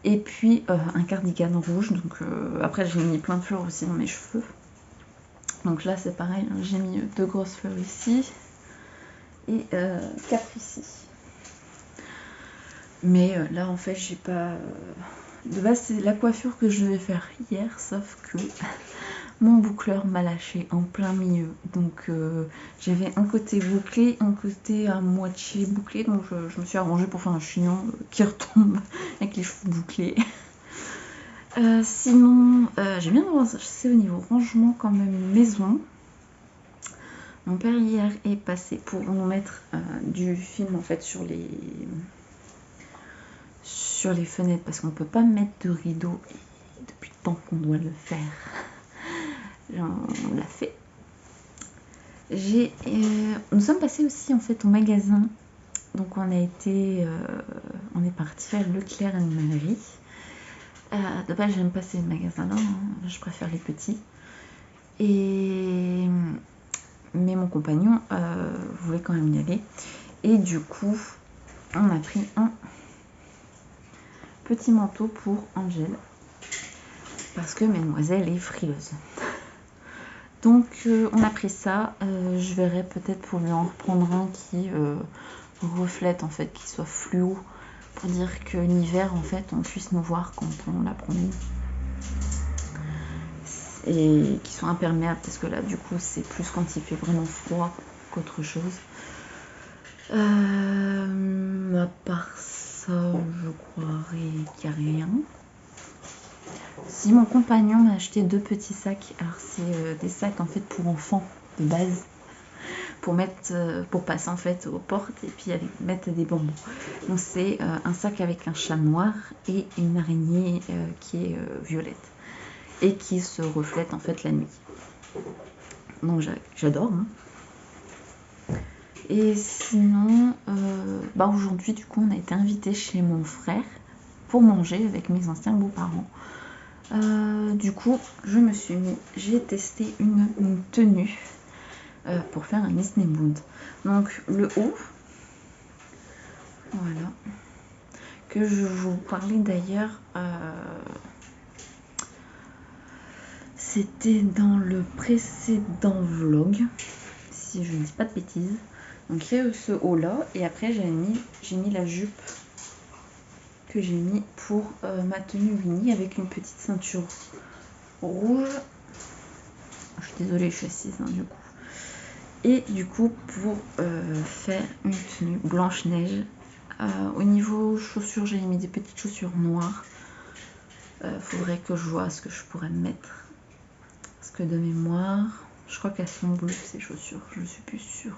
Et puis un cardigan rouge, donc après j'ai mis plein de fleurs aussi dans mes cheveux. Donc là c'est pareil, hein, j'ai mis 2 grosses fleurs ici et 4 ici. Mais là en fait j'ai pas... De base c'est la coiffure que je devais faire hier, sauf que mon boucleur m'a lâché en plein milieu. Donc j'avais un côté bouclé, un côté à moitié bouclé. Donc je me suis arrangée pour faire un chignon qui retombe avec les cheveux bouclés. Sinon, j'ai bien avancé au niveau rangement quand même maison. Mon père hier est passé pour nous mettre du film en fait sur les fenêtres parce qu'on peut pas mettre de rideau et depuis le temps qu'on doit le faire. On l'a fait. Nous sommes passés aussi en fait au magasin. Donc on est parti à Leclerc Animalerie. De base j'aime pas ces magasins là, hein. Je préfère les petits. Mais mon compagnon voulait quand même y aller. Et du coup, on a pris un petit manteau pour Angèle parce que mademoiselle est frileuse. Donc on a pris ça. Je verrai peut-être pour lui en reprendre un qui reflète en fait, qui soit fluo, pour dire que l'hiver en fait on puisse nous voir quand on l'a promis, et qui soit imperméable, parce que là du coup c'est plus quand il fait vraiment froid qu'autre chose. À part ça, je croirais qu'il n'y a rien. Si mon compagnon m'a acheté 2 petits sacs, alors c'est des sacs en fait pour enfants de base, pour mettre, pour passer en fait aux portes et puis mettre des bonbons. Donc c'est un sac avec un chat noir et une araignée qui est violette et qui se reflète en fait la nuit. Donc j'adore. Hein. Et sinon, aujourd'hui du coup on a été invité chez mon frère pour manger avec mes anciens beaux-parents. Du coup j'ai testé une tenue pour faire un Disney Mood. Donc le haut, voilà, que je vous parlais d'ailleurs, c'était dans le précédent vlog, si je ne dis pas de bêtises. Donc il y a ce haut là, et après j'ai mis la jupe que j'ai mis pour ma tenue Winnie avec une petite ceinture rouge. Je suis désolée, je suis assise hein, du coup. Et du coup pour faire une tenue Blanche-Neige, au niveau chaussures j'ai mis des petites chaussures noires. Faudrait que je vois ce que je pourrais mettre, parce que de mémoire je crois qu'elles sont bleues ces chaussures, je suis plus sûre.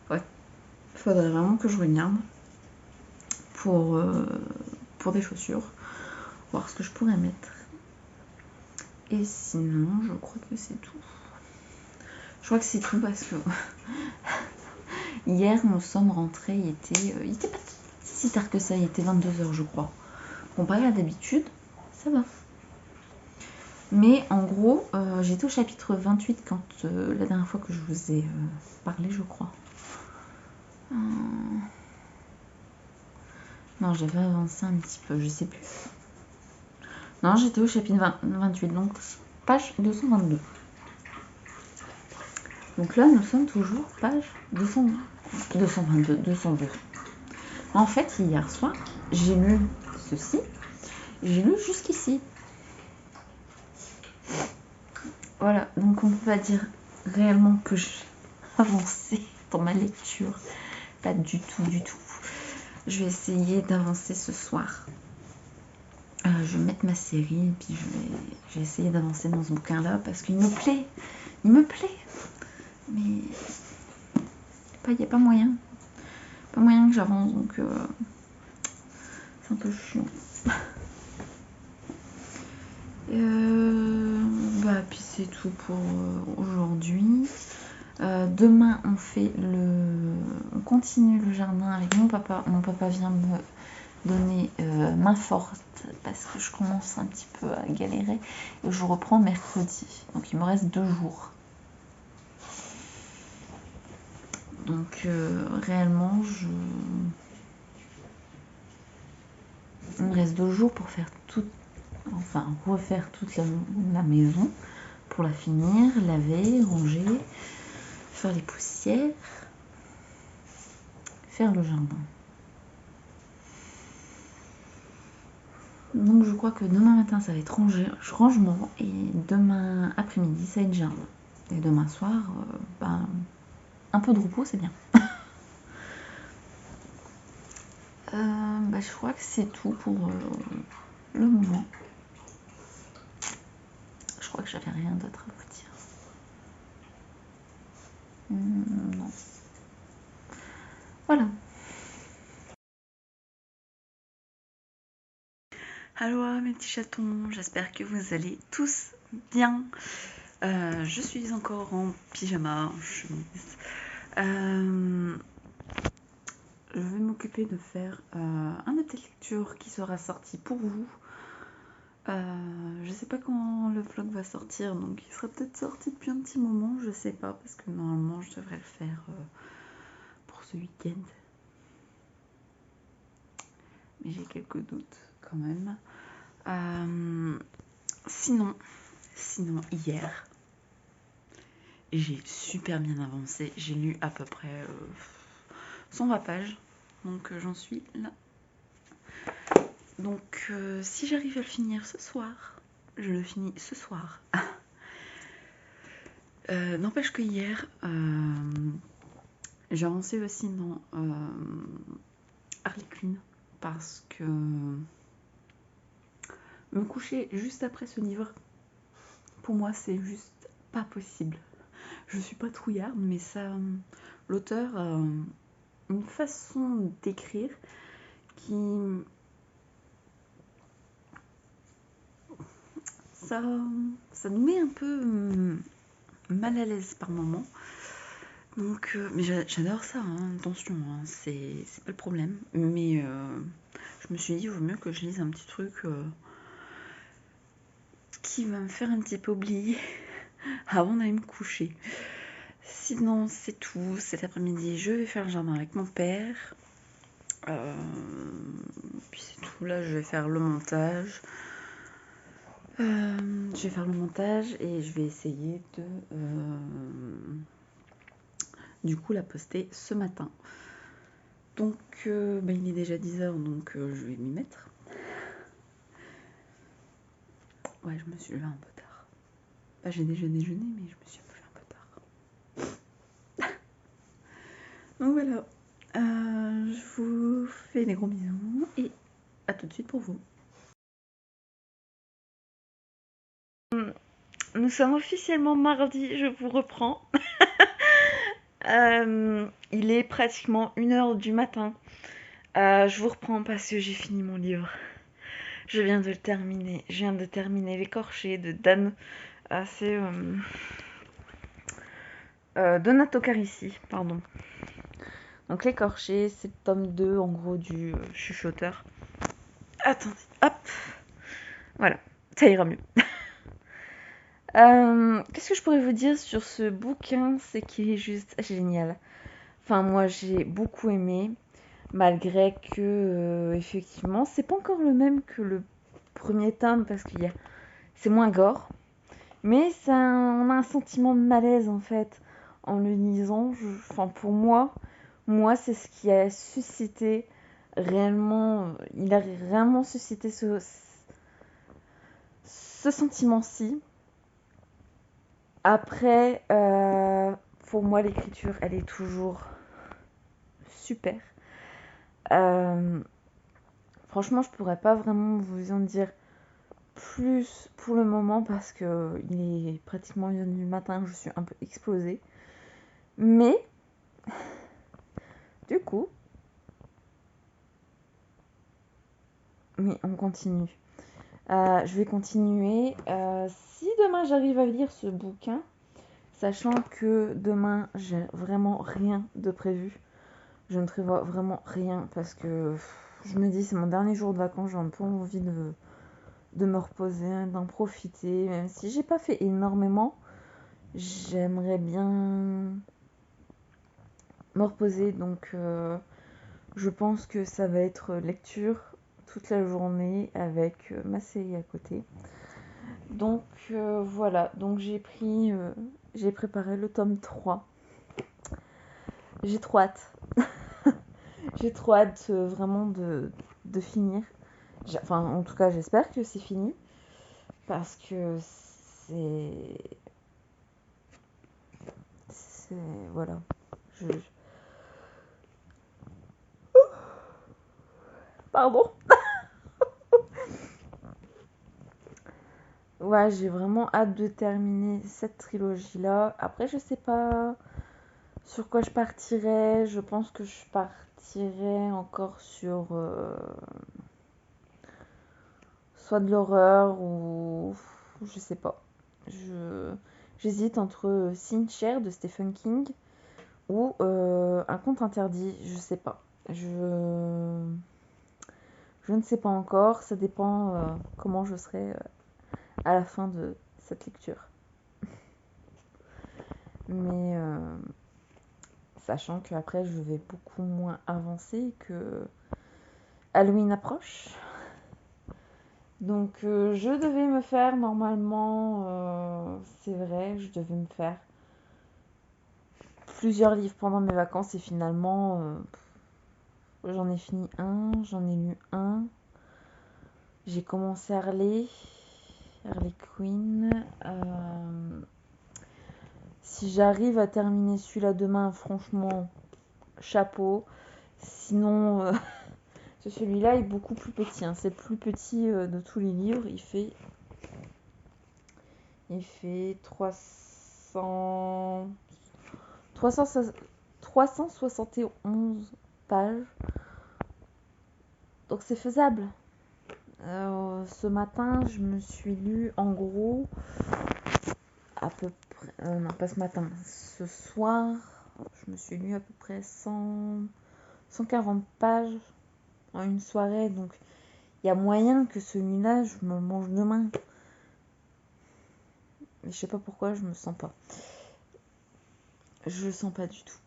Ouais, faudrait vraiment que je regarde pour des chaussures, voir ce que je pourrais mettre. Et sinon je crois que c'est tout. Je crois que c'est tout parce que hier nous sommes rentrés, il était pas si tard que ça, il était 22h je crois. Comparé à d'habitude, ça va. Mais en gros, j'étais au chapitre 28 quand la dernière fois que je vous ai parlé, je crois. Non, j'avais avancé un petit peu, je sais plus. Non, j'étais au chapitre 28, donc page 222. Donc là, nous sommes toujours page 222, 202. En fait, hier soir, j'ai lu ceci, j'ai lu jusqu'ici. Voilà, donc on peut pas dire réellement que j'ai avancé dans ma lecture. Pas du tout, du tout. Je vais essayer d'avancer ce soir. Je vais mettre ma série et puis je vais essayer d'avancer dans ce bouquin-là parce qu'il me plaît. Il me plaît. Mais il n'y a pas moyen. Pas moyen que j'avance, donc c'est un peu chiant. Puis c'est tout pour aujourd'hui. Demain on continue le jardin avec mon papa. Mon papa vient me donner main forte parce que je commence un petit peu à galérer et je reprends mercredi. Donc il me reste 2 jours. Donc réellement il me reste 2 jours pour faire refaire toute la maison, pour la finir, laver, ranger, faire les poussières, faire le jardin. Donc je crois que demain matin ça va être rangement et demain après-midi ça va être jardin. Et demain soir, un peu de repos c'est bien. Je crois que c'est tout pour le moment. Je crois que j'avais rien d'autre à vous dire. Non. Voilà. Allô mes petits chatons, j'espère que vous allez tous bien. Je suis encore en pyjama, en chemise. Je vais m'occuper de faire un update lecture qui sera sorti pour vous. Je sais pas quand le vlog va sortir, donc il sera peut-être sorti depuis un petit moment, je sais pas, parce que normalement je devrais le faire pour ce week-end. mais j'ai quelques doutes quand même. Sinon, hier, j'ai super bien avancé. J'ai lu à peu près 120 pages, donc j'en suis là. Donc si j'arrive à le finir ce soir, je le finis ce soir. N'empêche que hier, j'ai avancé aussi dans Harley Quinn parce que me coucher juste après ce livre, pour moi, c'est juste pas possible. Je suis pas trouillarde, mais ça, l'auteur a une façon d'écrire qui, ça nous met un peu mal à l'aise par moments. Donc, mais j'adore ça, hein, attention, hein, c'est pas le problème. Mais je me suis dit, il vaut mieux que je lise un petit truc qui va me faire un petit peu oublier avant d'aller me coucher. Sinon, c'est tout. Cet après-midi, je vais faire le jardin avec mon père. Puis c'est tout. Là, je vais faire le montage. Et je vais essayer de du coup la poster ce matin. Donc il est déjà 10h, donc je vais m'y mettre. Ouais, je me suis levée un peu tard. J'ai déjà déjeuné, mais je me suis levée un peu tard. Donc voilà. Je vous fais des gros bisous et à tout de suite pour vous. Nous sommes officiellement mardi, je vous reprends. Il est pratiquement 1h du matin. Je vous reprends parce que j'ai fini mon livre. Je viens de le terminer. Je viens de terminer L'écorché de Dan. C'est Donato Carissi, pardon. Donc L'écorché, c'est le tome 2 en gros du chuchoteur. Attendez, hop. Voilà, ça ira mieux. Qu'est-ce que je pourrais vous dire sur ce bouquin? C'est qu'il est juste génial. Enfin, moi, j'ai beaucoup aimé, malgré que, effectivement, c'est pas encore le même que le premier tome, parce que c'est moins gore. Mais on a un sentiment de malaise, en fait, en le lisant. Enfin, pour moi, c'est ce qui a suscité réellement... Il a réellement suscité ce sentiment-ci. Après, pour moi, l'écriture, elle est toujours super. Franchement, je pourrais pas vraiment vous en dire plus pour le moment parce que il est pratiquement 1h du matin, je suis un peu explosée. Mais, du coup, on continue. Je vais continuer. Si demain j'arrive à lire ce bouquin, sachant que demain j'ai vraiment rien de prévu, je ne prévois vraiment rien parce que je me dis c'est mon dernier jour de vacances, j'ai un peu envie de me reposer, d'en profiter, même si j'ai pas fait énormément, j'aimerais bien me reposer, donc je pense que ça va être lecture toute la journée avec ma série à côté. Donc voilà, donc j'ai préparé le tome 3. J'ai trop hâte. J'ai trop hâte vraiment de finir. Enfin, en tout cas, j'espère que c'est fini. Parce que c'est... Voilà. Pardon. Ouais, j'ai vraiment hâte de terminer cette trilogie-là. Après, je sais pas sur quoi je partirai. Je pense que je partirai encore sur soit de l'horreur ou je sais pas. J'hésite entre Fincher de Stephen King ou un conte interdit. Je sais pas. Je ne sais pas encore. Ça dépend comment je serai à la fin de cette lecture. Mais sachant qu'après je vais beaucoup moins avancer, que Halloween approche. Donc je devais me faire normalement, c'est vrai, je devais me faire plusieurs livres pendant mes vacances et finalement j'en ai fini un, j'en ai lu un. J'ai commencé Harley Quinn. Si j'arrive à terminer celui-là demain, franchement, chapeau. Sinon, celui-là est beaucoup plus petit. Hein. C'est le plus petit de tous les livres. Il fait 371 pages. Donc c'est faisable. Ce matin, je me suis lu en gros à peu près. Non, pas ce matin. Ce soir, je me suis lu à peu près 140 pages en une soirée. Donc il y a moyen que celui-là, je me mange demain. Mais je sais pas pourquoi, je me sens pas. Je le sens pas du tout.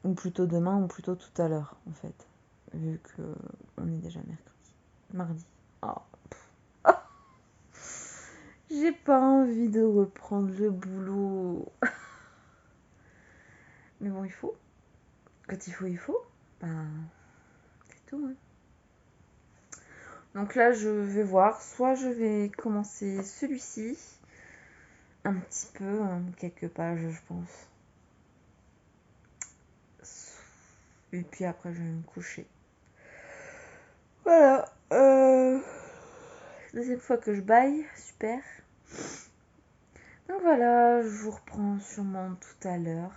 Ou plutôt demain, ou plutôt tout à l'heure, en fait. Vu que on est déjà mardi. Oh. J'ai pas envie de reprendre le boulot. Mais bon, il faut. Quand il faut. Ben, c'est tout. Hein. Donc là, je vais voir. Soit je vais commencer celui-ci. Un petit peu, quelques pages, je pense. Et puis après, je vais me coucher. Voilà. Deuxième fois que je baille. Super. Donc voilà, je vous reprends sûrement tout à l'heure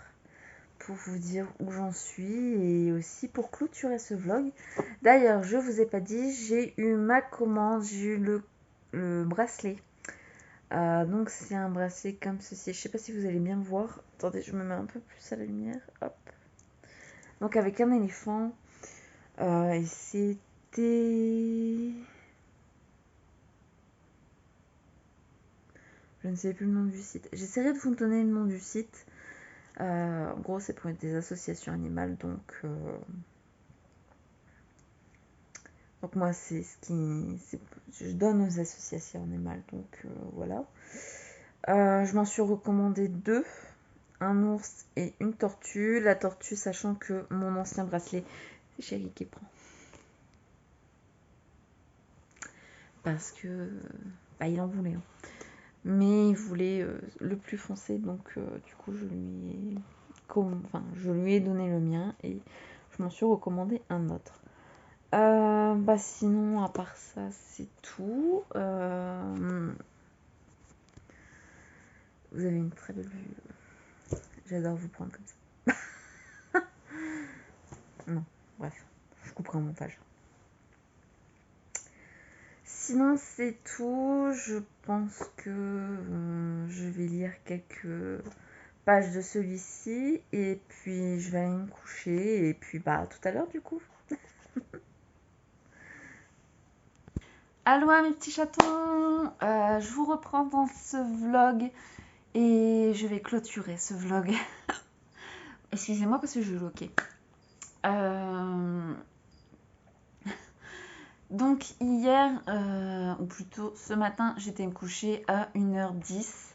pour vous dire où j'en suis et aussi pour clôturer ce vlog. D'ailleurs, je vous ai pas dit, j'ai eu ma commande, j'ai eu le bracelet. Donc c'est un bracelet comme ceci. Je sais pas si vous allez bien voir. Attendez, je me mets un peu plus à la lumière. Hop. Donc avec un éléphant. Et c'était... Je ne sais plus le nom du site. J'essaierai de vous donner le nom du site. En gros, c'est pour des associations animales. Donc moi, c'est ce qui... je donne aux associations animales. Donc voilà. Je m'en suis recommandé 2. Un ours et une tortue. La tortue, sachant que mon ancien bracelet, c'est Chéri qui prend. Parce que il en voulait. Hein. Mais il voulait le plus foncé, donc du coup je lui ai donné le mien et je m'en suis recommandé un autre. Sinon, à part ça, c'est tout. Vous avez une très belle vue. J'adore vous prendre comme ça. Non, bref, je couperai au montage. Sinon, c'est tout. Je pense que je vais lire quelques pages de celui-ci et puis je vais aller me coucher et puis tout à l'heure du coup. Allô mes petits chatons, je vous reprends dans ce vlog et je vais clôturer ce vlog. Excusez-moi parce que je loquais. Donc hier, ou plutôt ce matin, j'étais me coucher à 1h10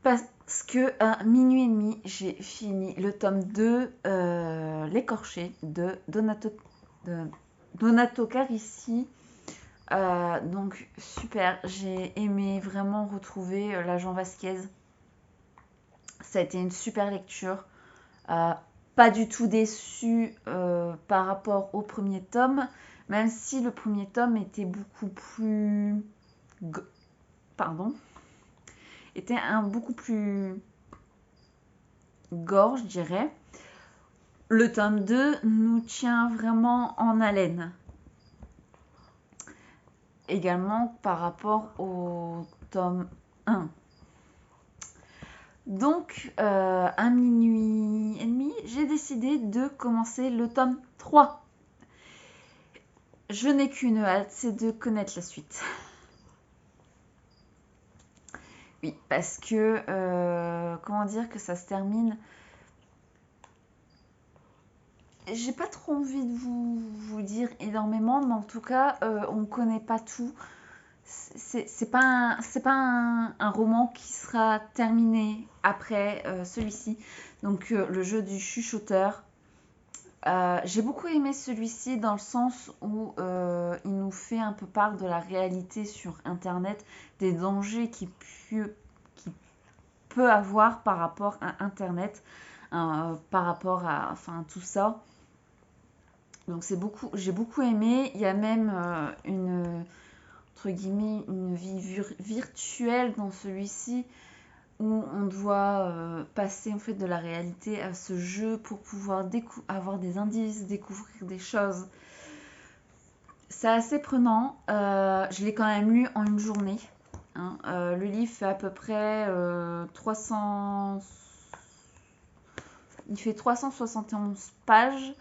parce que à minuit et demi, j'ai fini le tome 2, l'écorché de Donato Carissi. Donc super, j'ai aimé vraiment retrouver l'agent Vasquez. Ça a été une super lecture. Pas du tout déçue par rapport au premier tome, même si le premier tome était beaucoup plus... était beaucoup plus gore, je dirais. Le tome 2 nous tient vraiment en haleine. Également par rapport au tome 1. Donc, à minuit et demi, j'ai décidé de commencer le tome 3. Je n'ai qu'une hâte, c'est de connaître la suite. Oui, parce que, comment dire que ça se termine. j'ai pas trop envie de vous dire énormément, mais en tout cas, on connaît pas tout. C'est pas un roman qui sera terminé après celui-ci. Donc, le jeu du chuchoteur. J'ai beaucoup aimé celui-ci dans le sens où il nous fait un peu part de la réalité sur Internet, des dangers qu'il peut avoir par rapport à Internet, par rapport à enfin, tout ça. Donc j'ai beaucoup aimé. Il y a même entre guillemets, une vie virtuelle dans celui-ci où on doit passer en fait de la réalité à ce jeu pour pouvoir avoir des indices, découvrir des choses. C'est assez prenant. Je l'ai quand même lu en une journée. Hein. Le livre fait à peu près 300... Il fait 371 pages.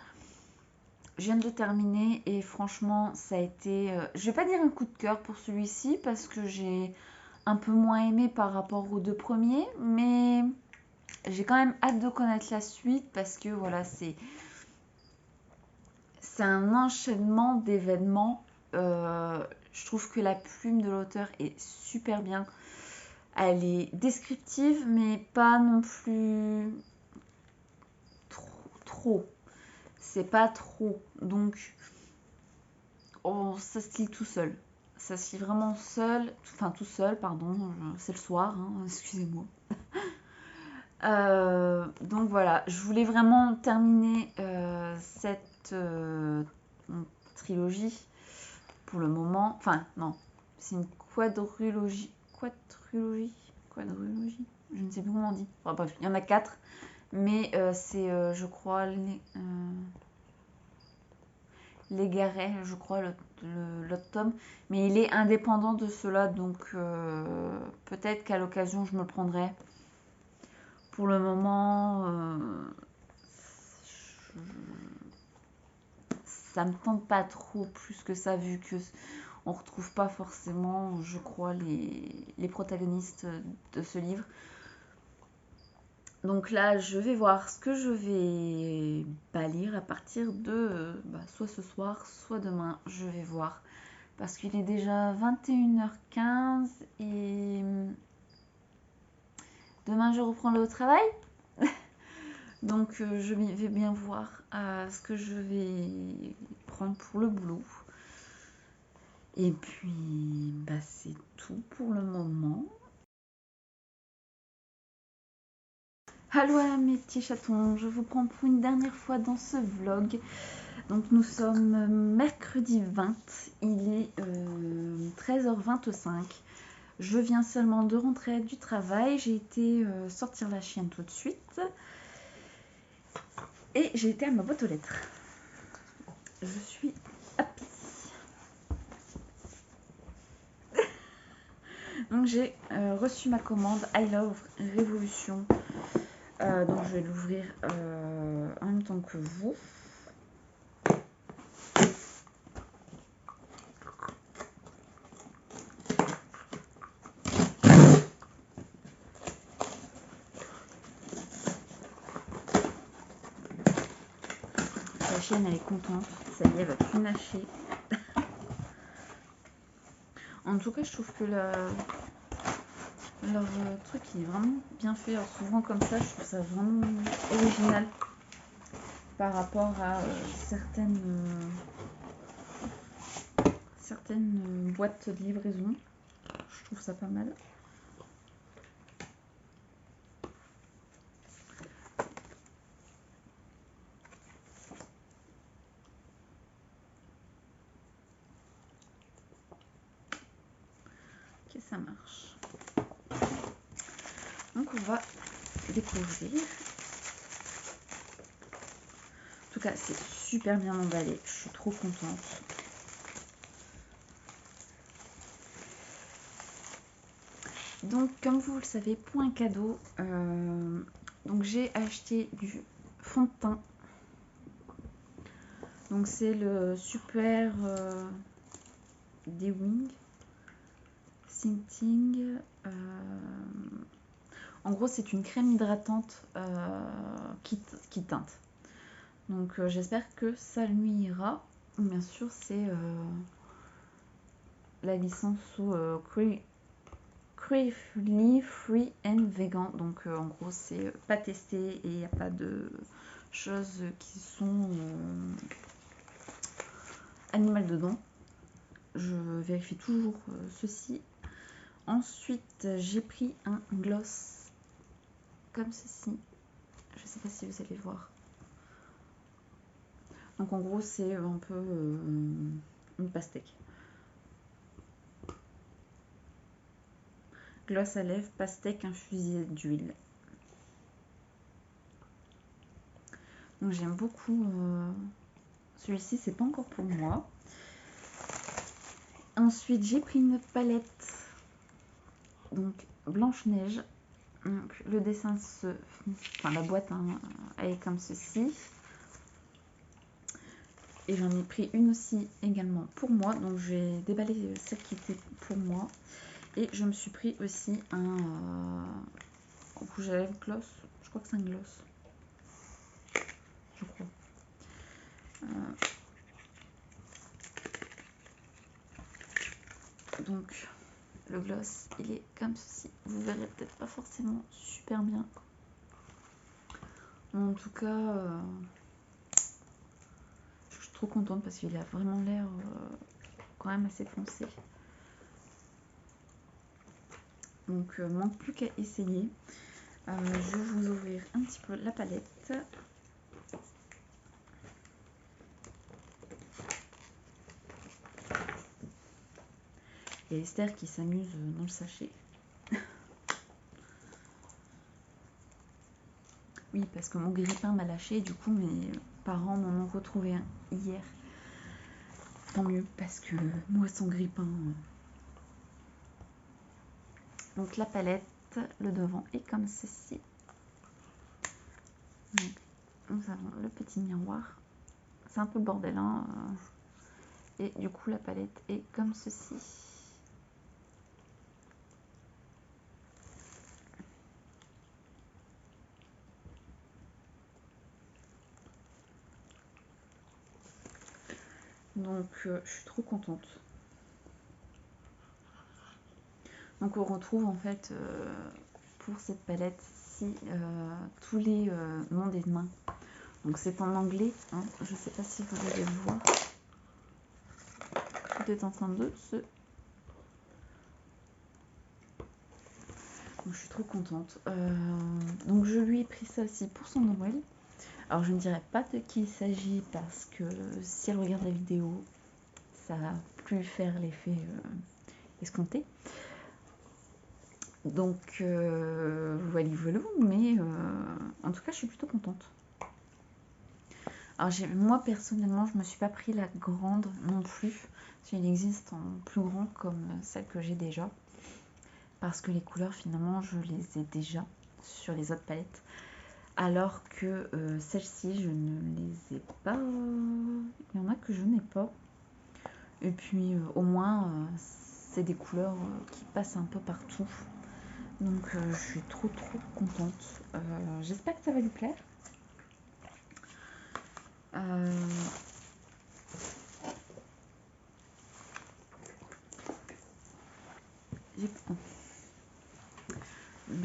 Je viens de le terminer et franchement, ça a été... je vais pas dire un coup de cœur pour celui-ci parce que j'ai un peu moins aimé par rapport aux deux premiers, mais j'ai quand même hâte de connaître la suite parce que voilà, c'est un enchaînement d'événements. Je trouve que la plume de l'auteur est super bien. Elle est descriptive, mais pas non plus trop. C'est pas trop. Donc, ça se lit tout seul. Ça se lit vraiment seul. Enfin, tout seul, pardon. C'est le soir, hein, excusez-moi. Donc voilà, je voulais vraiment terminer cette trilogie pour le moment. Enfin, non, c'est une quadrilogie. Quadrilogie. Je ne sais plus comment on dit. Enfin, bref, il y en a 4. Mais c'est, je crois, l'Égaré, je crois, l'autre tome. Mais il est indépendant de cela, donc peut-être qu'à l'occasion, je me le prendrai. Pour le moment, ça me tente pas trop plus que ça, vu que on retrouve pas forcément, je crois, les protagonistes de ce livre. Donc là, je vais voir ce que je vais lire à partir de soit ce soir, soit demain. Je vais voir. Parce qu'il est déjà 21h15 et demain je reprends le travail. Donc je vais bien voir ce que je vais prendre pour le boulot. Et puis c'est tout pour le moment. Hallo mes petits chatons, je vous prends pour une dernière fois dans ce vlog. Donc nous sommes mercredi 20, il est 13h25. Je viens seulement de rentrer du travail, j'ai été sortir la chienne tout de suite. Et j'ai été à ma boîte aux lettres. Je suis happy. Donc j'ai reçu ma commande I Love Révolution. Donc je vais l'ouvrir en même temps que vous. La chienne elle est contente, ça y est, elle va plus nacher. En tout cas je trouve que leur truc il est vraiment bien fait. Alors souvent comme ça je trouve ça vraiment original par rapport à certaines boîtes de livraison. Je trouve ça pas mal. Ok, ça marche. Donc on va découvrir. En tout cas, c'est super bien emballé. Je suis trop contente. Donc, comme vous le savez, pour un cadeau, donc j'ai acheté du fond de teint. Donc c'est le Super Dewing Tinting. En gros, c'est une crème hydratante qui teinte. Donc j'espère que ça lui ira. Bien sûr, c'est la licence sous cruelty free and vegan. Donc en gros, c'est pas testé et il n'y a pas de choses qui sont animales dedans. Je vérifie toujours ceci. Ensuite, j'ai pris un gloss comme ceci. Je sais pas si vous allez voir. Donc en gros, c'est un peu une pastèque. Gloss à lèvres, pastèque infusée d'huile. Donc j'aime beaucoup celui-ci, c'est pas encore pour moi. Ensuite, j'ai pris une palette, donc Blanche-Neige. Donc le dessin enfin la boîte hein, elle est comme ceci. Et j'en ai pris une aussi également pour moi. Donc je vais déballer celle qui était pour moi. Et je me suis pris aussi un rouge à lèvres gloss. Je crois que c'est un gloss. Je crois. Donc le gloss il est comme ceci. Vous verrez peut-être pas forcément super bien. En tout cas, je suis trop contente parce qu'il a vraiment l'air quand même assez foncé. Donc manque plus qu'à essayer. Je vais vous ouvrir un petit peu la palette. Il y a Esther qui s'amuse dans le sachet. Oui, parce que mon grille-pain m'a lâché, du coup mes parents m'en ont retrouvé un hier. Tant mieux, parce que moi sans grille-pain. Donc la palette, le devant est comme ceci. Donc, nous avons le petit miroir. C'est un peu le bordel, hein. Et du coup la palette est comme ceci. Donc je suis trop contente. Donc on retrouve en fait pour cette palette-ci tous les noms des mains. Donc c'est en anglais, hein. Je ne sais pas si vous allez le voir. Tout est en train de se... Donc je suis trop contente. Donc je lui ai pris ça aussi pour son Noël. Alors je ne dirais pas de qui il s'agit parce que si elle regarde la vidéo, ça va plus faire l'effet escompté. Donc voilà, mais en tout cas je suis plutôt contente. Alors moi personnellement je me suis pas pris la grande non plus, parce qu'il existe en plus grand comme celle que j'ai déjà. Parce que les couleurs finalement je les ai déjà sur les autres palettes. Alors que celle-ci je ne les ai pas. Il y en a que je n'ai pas. Et puis au moins c'est des couleurs qui passent un peu partout. Donc je suis trop contente. J'espère que ça va lui plaire.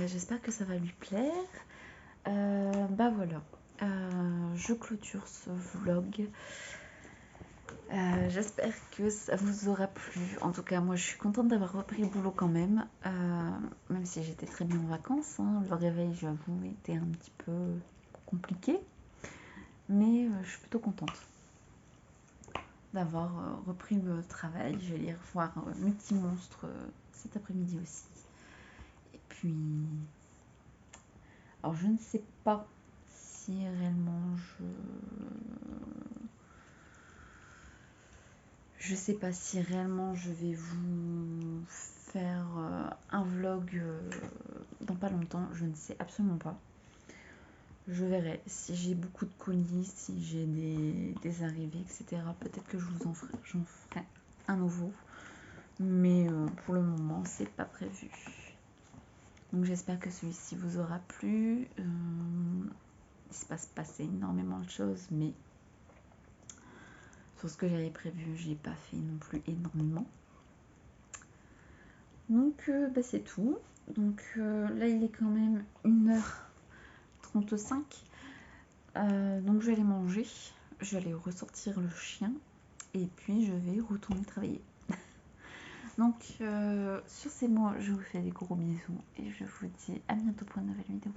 J'espère que ça va lui plaire. Bah voilà. Je clôture ce vlog. J'espère que ça vous aura plu. En tout cas, moi je suis contente d'avoir repris le boulot quand même. Même si j'étais très bien en vacances. Hein. Le réveil, j'avoue, était un petit peu compliqué. Mais je suis plutôt contente d'avoir repris le travail. Je vais aller revoir mes petits monstres cet après-midi aussi. Et puis... Alors je ne sais pas si réellement je sais pas si réellement je vais vous faire un vlog dans pas longtemps, je ne sais absolument pas. Je verrai si j'ai beaucoup de colis, si j'ai des arrivées, etc. Peut-être que j'en ferai un nouveau. Mais pour le moment, c'est pas prévu. Donc j'espère que celui-ci vous aura plu. il se passe pas énormément de choses, mais sur ce que j'avais prévu, j'ai pas fait non plus énormément. Donc bah, c'est tout. Donc là il est quand même 1h35. Donc je vais aller manger, je vais aller ressortir le chien et puis je vais retourner travailler. Donc sur ces mots, je vous fais des gros bisous et je vous dis à bientôt pour une nouvelle vidéo.